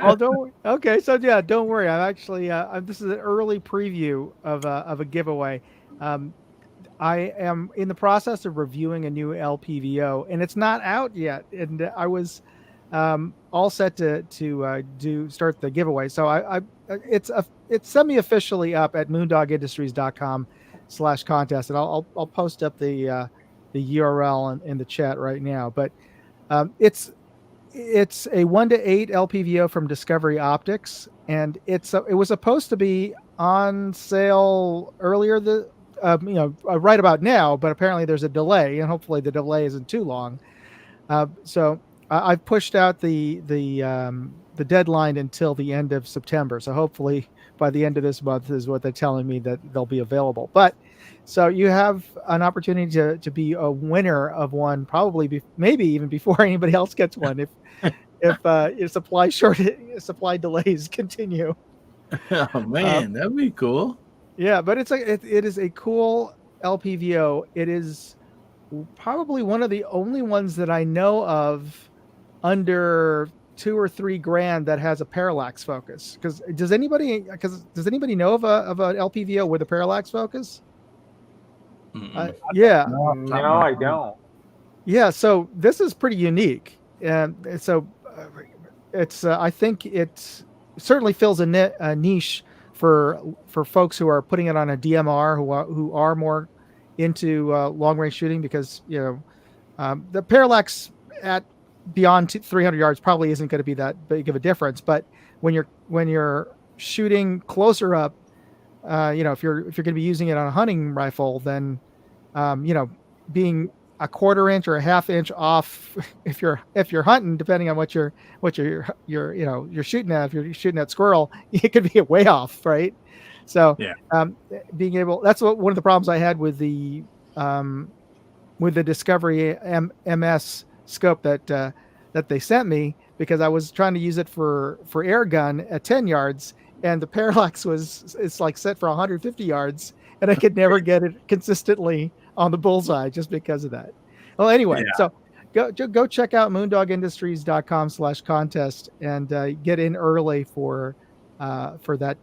Oh, okay. So yeah, don't worry. I'm actually this is an early preview of a giveaway. I am in the process of reviewing a new LPVO, and it's not out yet. And I was all set to start the giveaway. So it's semi-officially up at moondogindustries.com/contest, and I'll post up the URL in the chat right now. But it's a 1-to-8 LPVO from Discovery Optics, and it was supposed to be on sale earlier right about now, but apparently there's a delay, and hopefully the delay isn't too long. So I've pushed out the deadline until the end of September. So hopefully by the end of this month is what they're telling me that they'll be available. But so you have an opportunity to be a winner of one, probably maybe even before anybody else gets one, if supply delays continue. Oh man, that'd be cool. Yeah, but it is a cool LPVO. It is probably one of the only ones that I know of under $2 or $3 grand that has a parallax focus. Does anybody know of an LPVO with a parallax focus? Yeah. No, I don't. Yeah, so this is pretty unique, and so it's I think it certainly fills a niche for folks who are putting it on a DMR who are more into long range shooting, because the parallax at beyond 300 yards probably isn't going to be that big of a difference, but when you're shooting closer up, if you're going to be using it on a hunting rifle, then being a 1/4 inch or a 1/2 inch off if you're hunting, depending on what you're shooting at. If you're shooting at squirrel, it could be way off, right? So being able, that's one of the problems I had with the Discovery MS scope that they sent me, because I was trying to use it for air gun at 10 yards, and the parallax it's like set for 150 yards, and I could never get it consistently on the bullseye just because of that. Well, anyway, so go check out moondogindustries.com/contest and get in early for that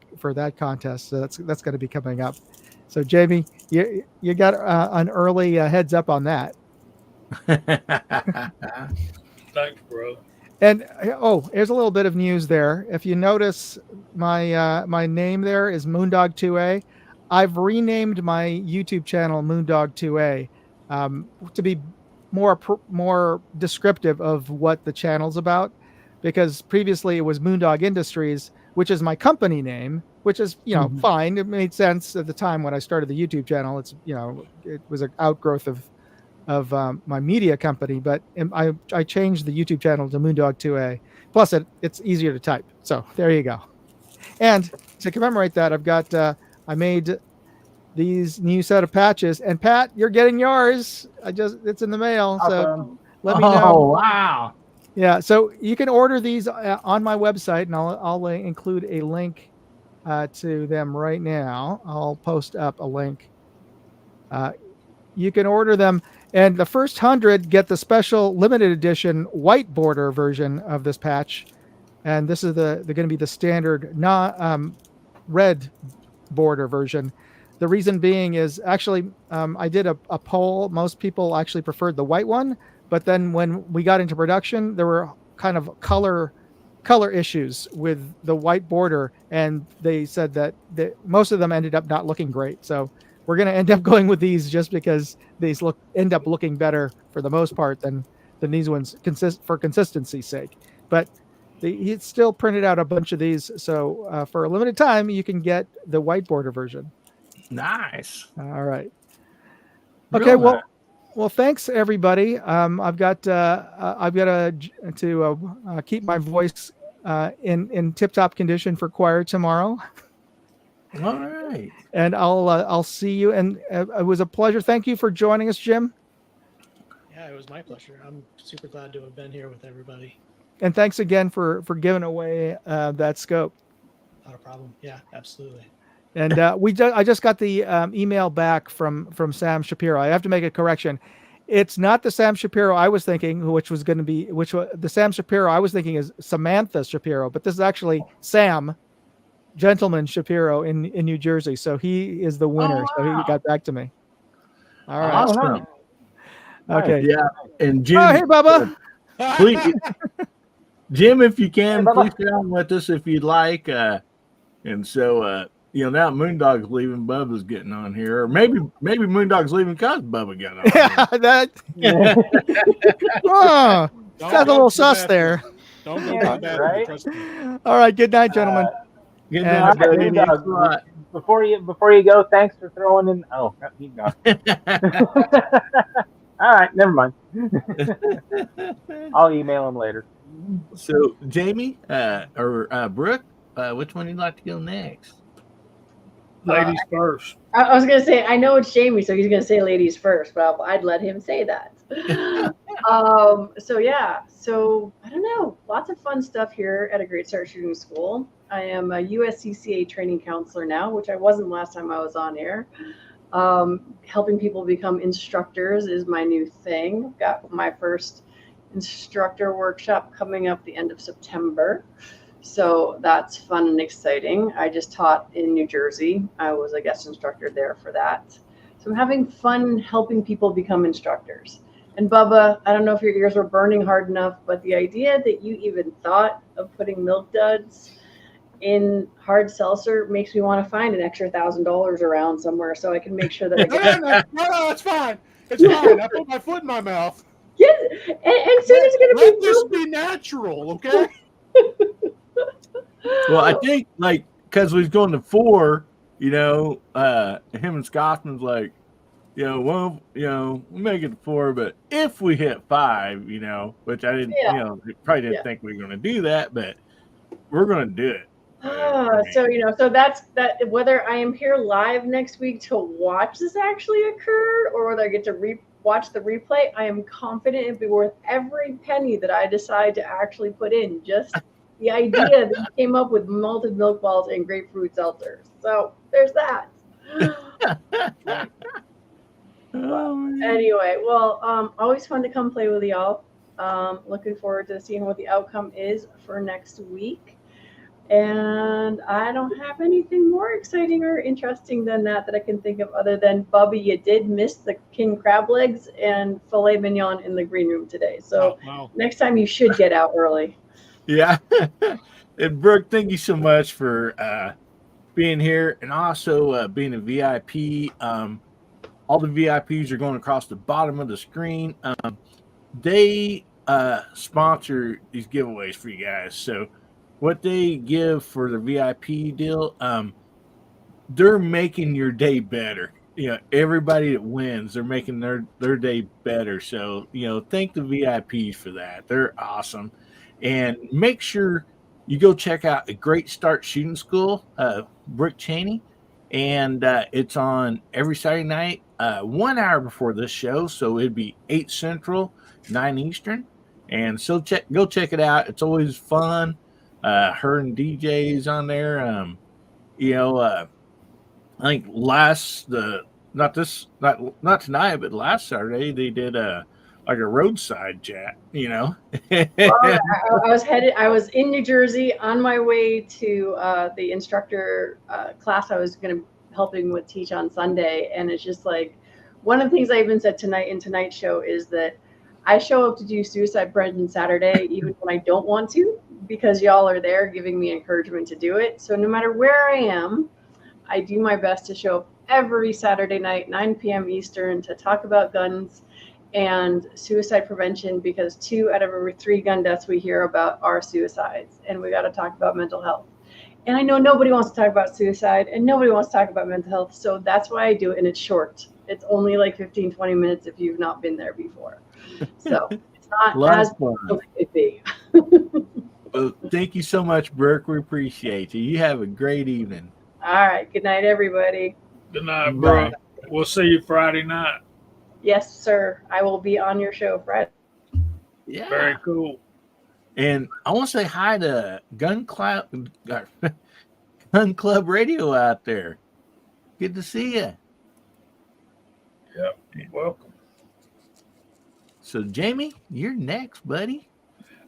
contest. So that's going to be coming up. So Jamie, you got an early heads up on that. Thanks, bro. And here's a little bit of news there. If you notice, my name there is Moondog2A. I've renamed my YouTube channel Moondog2A to be more descriptive of what the channel's about, because previously it was Moondog Industries, which is my company name, which is fine. It made sense at the time when I started the YouTube channel. It's it was an outgrowth of my media company, but I changed the YouTube channel to Moondog2A. Plus, it's easier to type. So there you go. And to commemorate that, I've got I made these new set of patches, and Pat, you're getting yours. It's in the mail, so let me know. Oh wow! Yeah, so you can order these on my website, and I'll include a link to them right now. I'll post up a link. You can order them, and the first 100 get the special limited edition white border version of this patch, and this is they're going to be the standard red border version. The reason being is actually I did a poll. Most people actually preferred the white one, But then when we got into production, there were kind of color issues with the white border, and they said that most of them ended up not looking great. So we're going to end up going with these just because these end up looking better for the most part than these ones for consistency's sake. But he still printed out a bunch of these, so for a limited time you can get the white border version. Nice. All right. Okay. Well, thanks everybody. I've got to keep my voice in tip-top condition for choir tomorrow. All right. And I'll see you. And it was a pleasure. Thank you for joining us, Jim. Yeah, it was my pleasure. I'm super glad to have been here with everybody. And thanks again for giving away that scope. Not a problem. Yeah, absolutely. And I just got the email back from Sam Shapiro. I have to make a correction. It's not the Sam Shapiro I was thinking, the Sam Shapiro I was thinking is Samantha Shapiro, but this is actually Sam, Gentleman Shapiro in New Jersey. So he is the winner. So he got back to me. All right. Awesome. Okay. Yeah. And Jim. Oh, hey, Bubba. Please, Jim, if you can, please share on with us if you'd like. And so, now Moondog's leaving, Bubba's getting on here, or maybe Moondog's leaving because Bubba got on. Yeah, sounds a little sus there. Don't go to that, right? All right, good night, gentlemen. Good night, Moondog, before you go, thanks for throwing in. Oh, he's gone. All right, never mind. I'll email him later. So, Jamie or Brooke, which one would you like to go next? Ladies first. I was going to say, I know it's Jamie, so he's going to say ladies first, but I'd let him say that. So I don't know, lots of fun stuff here at A Great Start Shooting School. I am a USCCA training counselor now, which I wasn't last time I was on here. Helping people become instructors is my new thing. Got my first instructor workshop coming up the end of September. So that's fun and exciting. I just taught in New Jersey. I was a guest instructor there for that. So I'm having fun helping people become instructors. And Bubba, I don't know if your ears were burning hard enough, but the idea that you even thought of putting Milk Duds in hard seltzer makes me want to find an extra $1,000 around somewhere so I can make sure that I get No, it's fine. It's fine. I put my foot in my mouth. Yeah, and soon it's going to Let this be natural, okay? Well, I think because we're going to 4, him and Scotsman's like, we'll make it to 4, but if we hit 5, which I didn't, probably didn't think we were going to do that, but we're going to do it. So that's that. Whether I am here live next week to watch this actually occur, or whether I get to watch the replay, I am confident it'll be worth every penny that I decide to actually put in. Just the idea that you came up with malted milk balls and grapefruit seltzers. So there's that. Anyway, always fun to come play with y'all. Looking forward to seeing what the outcome is for next week. And I don't have anything more exciting or interesting than that I can think of, other than Bubby, you did miss the king crab legs and filet mignon in the green room today. So next time you should get out early. Yeah. And Brooke, thank you so much for being here and also being a VIP. All the VIPs are going across the bottom of the screen. They sponsor these giveaways for you guys. So what they give for the VIP deal, they're making your day better. Everybody that wins, they're making their day better. So, thank the VIPs for that. They're awesome. And make sure you go check out A Great Start Shooting School, Brooke Cheney. And it's on every Saturday night, 1 hour before this show. So it'd be 8 Central, 9 Eastern. And so go check it out. It's always fun. Her and DJ's on there. I think not tonight, but last Saturday they did a roadside chat. Well, I was in New Jersey on my way to the instructor class I was going to helping with teach on Sunday, and it's just like one of the things I even said tonight in tonight's show is that I show up to do suicide prevention Saturday even when I don't want to, because y'all are there giving me encouragement to do it. So no matter where I am, I do my best to show up every Saturday night, 9 p.m. Eastern, to talk about guns and suicide prevention, because 2 out of every 3 gun deaths we hear about are suicides, and we got to talk about mental health. And I know nobody wants to talk about suicide and nobody wants to talk about mental health, so that's why I do it, and it's short. It's only like 15, 20 minutes if you've not been there before. So it's not as fun as it could be. Well, thank you so much, Brooke. We appreciate you. You have a great evening. All right. Good night, everybody. Good night, Brooke. We'll see you Friday night. Yes, sir. I will be on your show Friday. Yeah. Very cool. And I want to say hi to Gun Club Radio out there. Good to see you. Yep. Welcome. So, Jamie, you're next, buddy.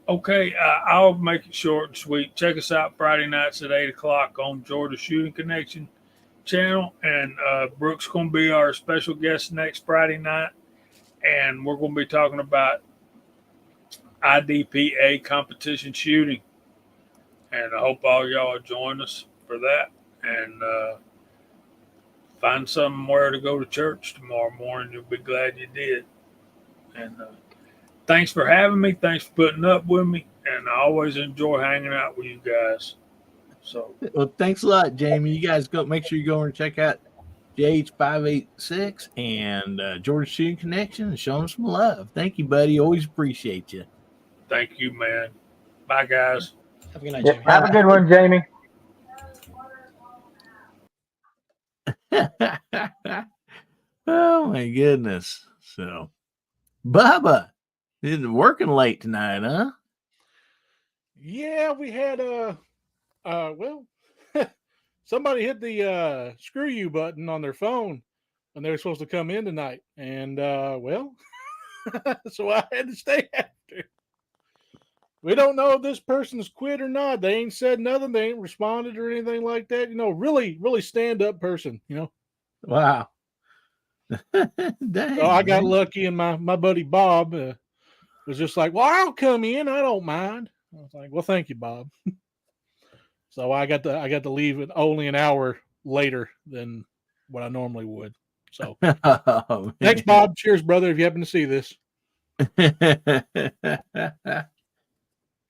Okay, I'll make it short and sweet. Check us out Friday nights at 8 o'clock on Georgia Shooting Connection channel. And Brooke's going to be our special guest next Friday night. And we're going to be talking about IDPA competition shooting. And I hope all y'all join us for that. And find somewhere to go to church tomorrow morning. You'll be glad you did. And thanks for having me. Thanks for putting up with me. And I always enjoy hanging out with you guys. So, well, thanks a lot, Jamie. You guys go make sure you go and check out JH586 and Georgia Shooting Connection and show them some love. Thank you, buddy. Always appreciate you. Thank you, man. Bye, guys. Have a good night, Yep. Jamie. Have a good one, Jamie. Oh my goodness. So Bubba isn't working late tonight, huh? Yeah, we had well somebody hit the screw you button on their phone when they were supposed to come in tonight. And well, so I had to stay after. We don't know if this person's quit or not. They ain't said nothing. They ain't responded or anything like that. You know, really, really stand up person, you know. Wow. Dang, So I got man. lucky, and my buddy Bob was just like, well, I'll come in. I don't mind. I was like, well, thank you, Bob. So I got to leave it only an hour later than what I normally would. So Oh, thanks, Bob. Cheers, brother, if you happen to see this.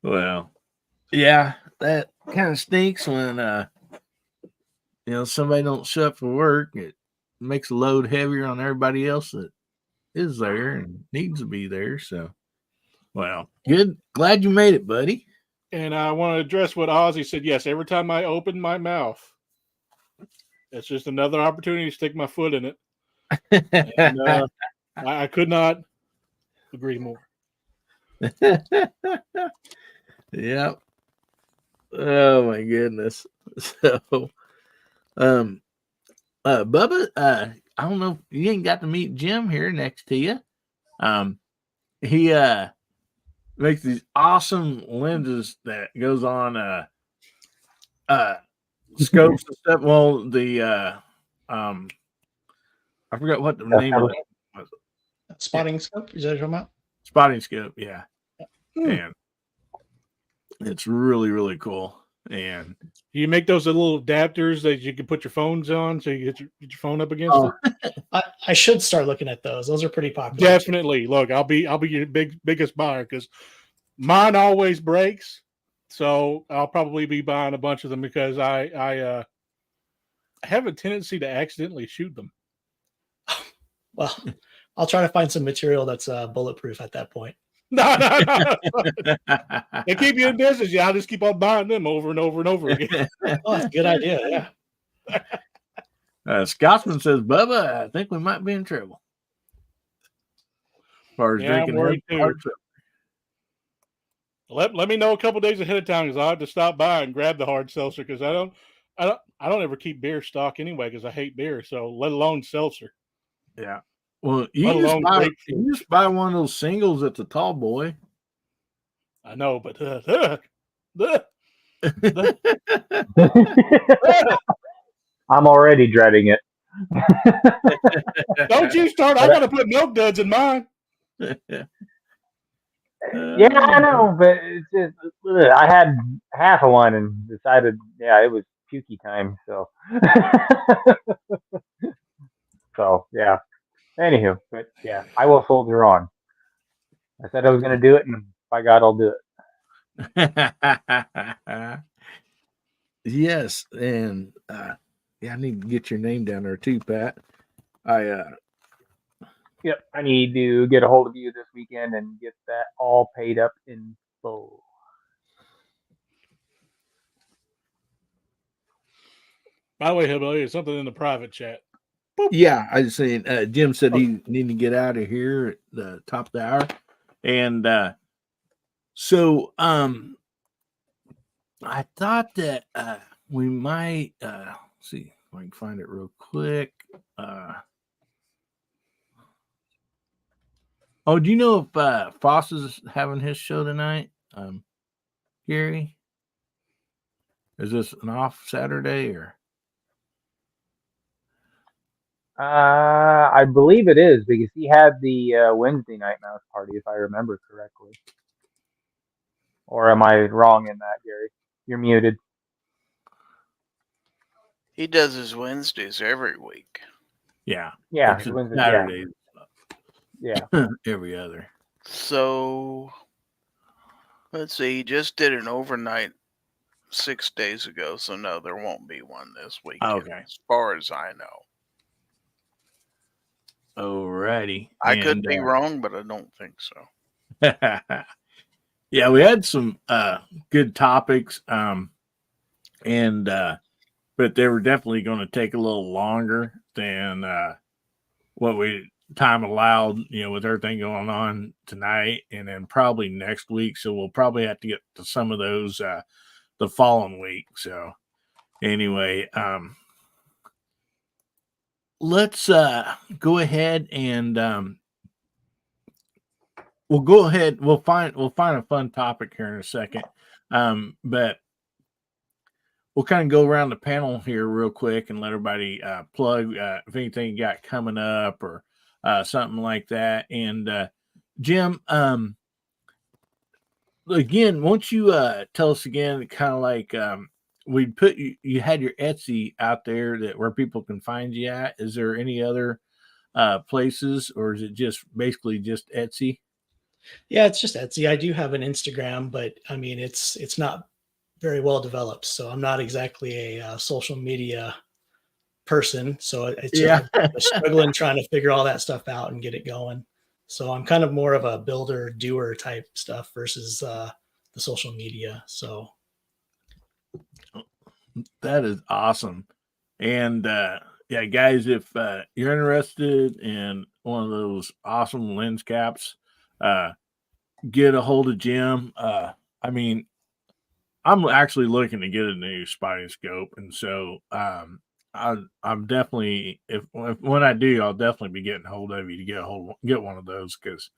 Well, yeah, that kind of stinks when somebody don't show up for work. It makes a load heavier on everybody else that is there and needs to be there. So, well, good. Glad you made it, buddy. And I want to address what Ozzy said. Yes, every time I open my mouth, it's just another opportunity to stick my foot in it. And, I could not agree more. Yep. Oh my goodness. So, Bubba, I don't know if you ain't got to meet Jim here next to you. He makes these awesome lenses that goes on scopes and stuff. Well, the I forgot what the name of it was. Spotting scope? Is that what you're talking about? Spotting scope, yeah. And it's really, really cool. And you make those little adapters that you can put your phones on, so you get your phone up against it. I should start looking at those. Those are pretty popular. Definitely. Look, I'll be your biggest buyer because mine always breaks. So I'll probably be buying a bunch of them because I have a tendency to accidentally shoot them. Well, I'll try to find some material that's bulletproof at that point. No. They keep you in business. Yeah, I'll just keep on buying them over and over and over again. Oh, that's a good idea. Yeah. Scotsman says, Bubba, I think we might be in trouble. As far as drinking worried too. Let me know a couple days ahead of time because I'll have to stop by and grab the hard seltzer because I don't ever keep beer stock anyway because I hate beer. So let alone seltzer. Yeah. Well, you just buy one of those singles at the Tall Boy. I know, but I'm already dreading it. Don't you start. I got to put milk duds in mine. Yeah, I know, but it's just I had half of one and decided, yeah, it was pukey time. So, so yeah. Anywho, but yeah, I will soldier on. I said I was going to do it, and by God, I'll do it. Yes, and yeah, I need to get your name down there too, Pat. Yep, I need to get a hold of you this weekend and get that all paid up in full. By the way, Hillbilly, there's something in the private chat. Yeah, I was saying Jim said he needed to get out of here at the top of the hour. And so I thought that we might see if I can find it real quick. Oh, do you know if Foss is having his show tonight? Gary? Is this an off Saturday or? I believe it is because he had the Wednesday night mouse party, if I remember correctly. Or am I wrong in that, Gary? You're muted. He does his Wednesdays every week. Yeah. Yeah, It's Wednesday, Saturdays. Yeah. Every other. So let's see. He just did an overnight 6 days ago, so no, there won't be one this weekend. Okay. As far as I know. Alrighty. I could be wrong, but I don't think so. Yeah, we had some good topics, and but they were definitely going to take a little longer than what we time allowed. You know, with everything going on tonight, and then probably next week. So we'll probably have to get to some of those the following week. So anyway, let's go ahead and we'll go ahead. We'll find a fun topic here in a second. But we'll kind of go around the panel here real quick and let everybody plug if anything you got coming up or something like that. And Jim, again, won't you tell us again, kind of like we put you had your Etsy out there that where people can find you at. Is there any other places, or is it just basically just Etsy? Yeah, it's just Etsy. I do have an Instagram, but I mean, it's not very well developed, so I'm not exactly a social media person. So it's Yeah. I'm struggling trying to figure all that stuff out and get it going. So I'm kind of more of a builder, doer type stuff versus the social media. So that is awesome. And yeah, guys, if you're interested in one of those awesome lens caps, get a hold of Jim. I mean, I'm actually looking to get a new spotting scope, and so I'm definitely if when I do, I'll definitely be getting a hold of you to get one of those because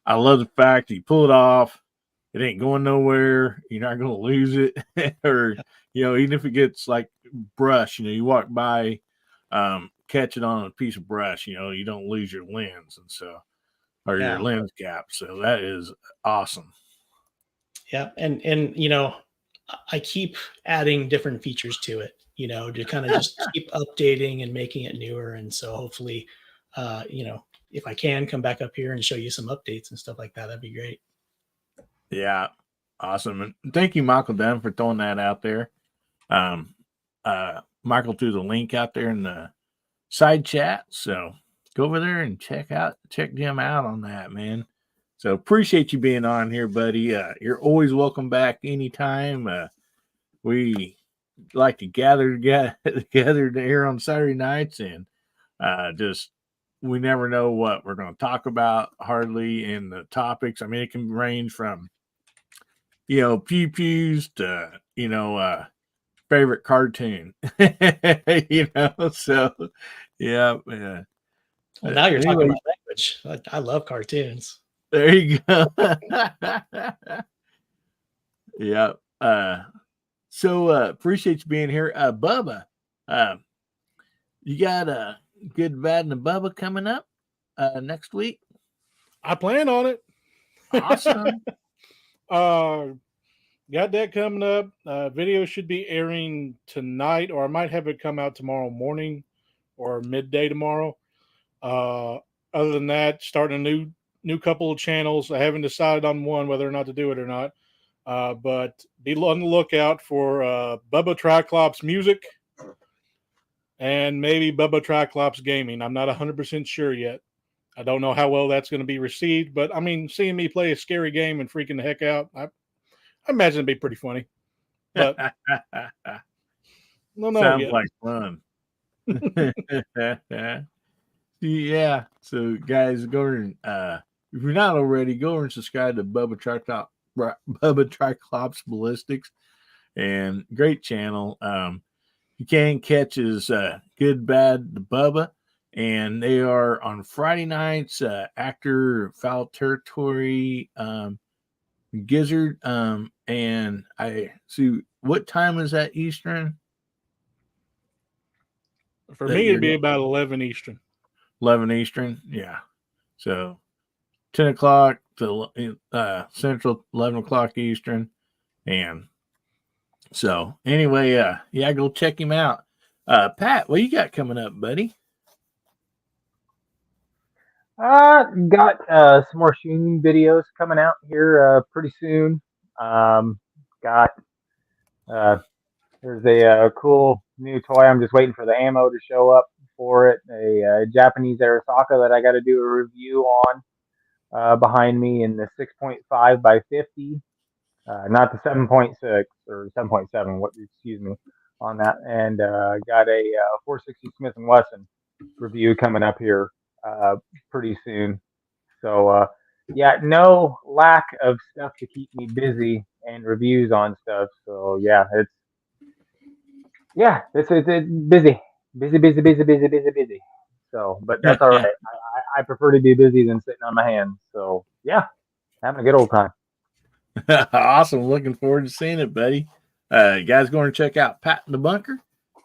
I love the fact that you pull it off. It ain't going nowhere. You're not going to lose it, or even if it gets like brush, you walk by, catch it on a piece of brush. You don't lose your lens, and so or your lens cap. So that is awesome. Yeah, and I keep adding different features to it, to kind of just keep updating and making it newer. And so hopefully, if I can come back up here and show you some updates and stuff like that, that'd be great. Yeah, awesome. And thank you, Michael Dunn, for throwing that out there. Michael threw the link out there in the side chat. So go over there and check Jim out on that, man. So appreciate you being on here, buddy. You're always welcome back anytime. We like to gather together here on Saturday nights, and we never know what we're going to talk about hardly in the topics. I mean, it can range from pew pews to favorite cartoon. So yeah. Well, now you're talking my language. I love cartoons. There you go. Yeah. So appreciate you being here. Bubba, you got a good, bad, and a Bubba coming up next week? I plan on it. Awesome. Got that coming up. Video should be airing tonight, or I might have it come out tomorrow morning or midday tomorrow. Other than that, starting a new couple of channels. I haven't decided on one whether or not to do it or not. But be on the lookout for Bubba Triclops Music and maybe Bubba Triclops Gaming. I'm not 100% sure yet. I don't know how well that's going to be received, but I mean, seeing me play a scary game and freaking the heck out, I imagine it'd be pretty funny. But no, sounds yet. like fun. Yeah. So, guys, go and if you're not already, go and subscribe to Bubba Triclops Ballistics, and great channel. You can catch his Good Bad Bubba, and they are on Friday nights. Actor Foul Territory, Gizzard, and I see what time is that Eastern? For me, it'd be about 11 Eastern. 11 Eastern, yeah. So 10 o'clock to Central, 11 o'clock Eastern, and so anyway, yeah, go check him out. Pat, what you got coming up, buddy? Got some more shooting videos coming out here pretty soon. Got there's a cool new toy. I'm just waiting for the ammo to show up for it. A Japanese Arasaka that I got to do a review on behind me in the 6.5 by 50, not the 7.6 or 7.7. What? Excuse me on that. And got a 460 Smith & Wesson review coming up here pretty soon. So yeah, no lack of stuff to keep me busy and reviews on stuff. So yeah, it's busy. So, but that's all right. I prefer to be busy than sitting on my hands. So yeah, having a good old time. Awesome. Looking forward to seeing it, buddy. You guys going to check out Pat in the Bunker?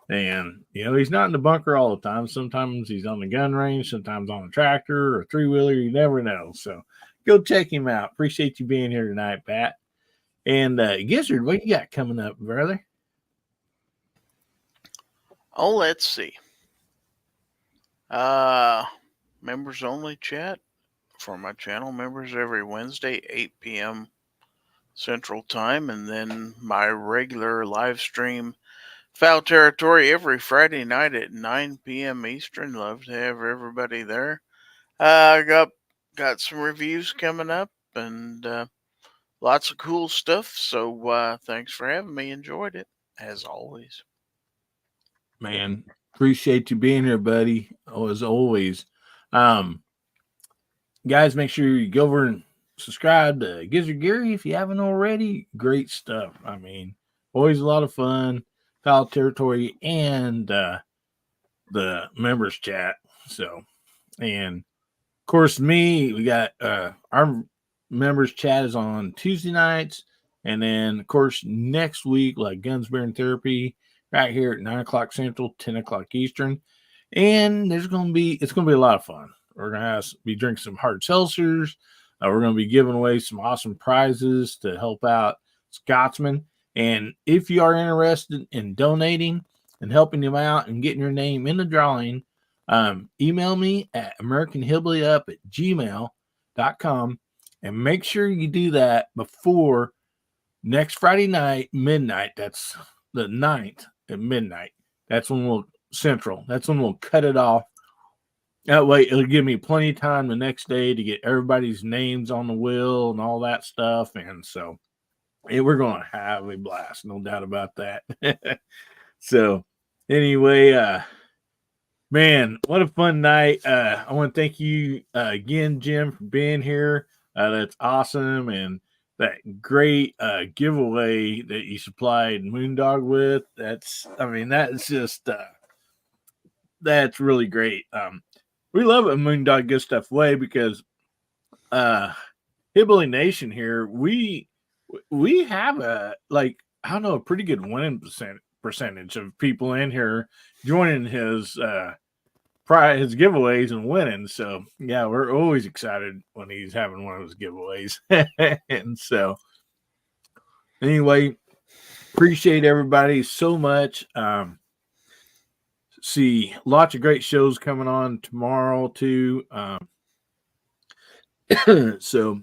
And, he's not in the bunker all the time. Sometimes he's on the gun range, sometimes on a tractor or a three-wheeler. You never know. So go check him out. Appreciate you being here tonight, Pat. And Gizzard, what you got coming up, brother? Oh, let's see. Members only chat for my channel members every Wednesday, 8 p.m. Central Time, and then my regular live stream Foul Territory every Friday night at 9 p.m. Eastern. Love to have everybody there. I got some reviews coming up and lots of cool stuff. So thanks for having me. Enjoyed it as always. Man, appreciate you being here, buddy. Oh, as always. Guys, make sure you go over and subscribe to Gizzard Gary if you haven't already. Great stuff. I mean, always a lot of fun. Foul Territory and the members chat. So, and of course, we got our members chat is on Tuesday nights, and then of course next week, like Guns, Beer, and Therapy, right here at 9 o'clock Central, 10 o'clock Eastern, and it's gonna be a lot of fun. We're gonna be drinking some hard seltzers. We're gonna be giving away some awesome prizes to help out Scotsman. And if you are interested in donating and helping them out and getting your name in the drawing, email me at americanhillbillyup@gmail.com, and make sure you do that before next Friday night, midnight. That's the 9th at midnight. That's when we'll cut it off. That way it'll give me plenty of time the next day to get everybody's names on the wheel and all that stuff. And so we're going to have a blast, no doubt about that. So anyway, man, what a fun night. I want to thank you again, Jim, for being here. That's awesome. And that great giveaway that you supplied Moondog with. That's just, that's really great. We love it when Moondog gives stuff away because Hillbilly Nation here, we have a pretty good winning percentage of people in here joining his his giveaways and winning. So yeah, we're always excited when he's having one of his giveaways. And so anyway, appreciate everybody so much. See lots of great shows coming on tomorrow too. So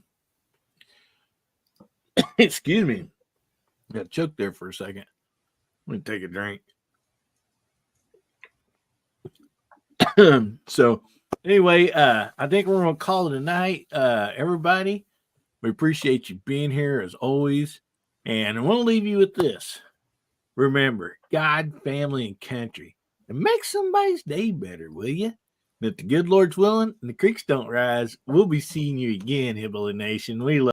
excuse me, got choked there for a second. Let me take a drink. So anyway, I think we're gonna call it a night. Everybody, we appreciate you being here as always, and I want to leave you with this. Remember, God, family, and country, and make somebody's day better, will you? And if the good Lord's willing and the creeks don't rise, we'll be seeing you again, Hillbilly Nation. We love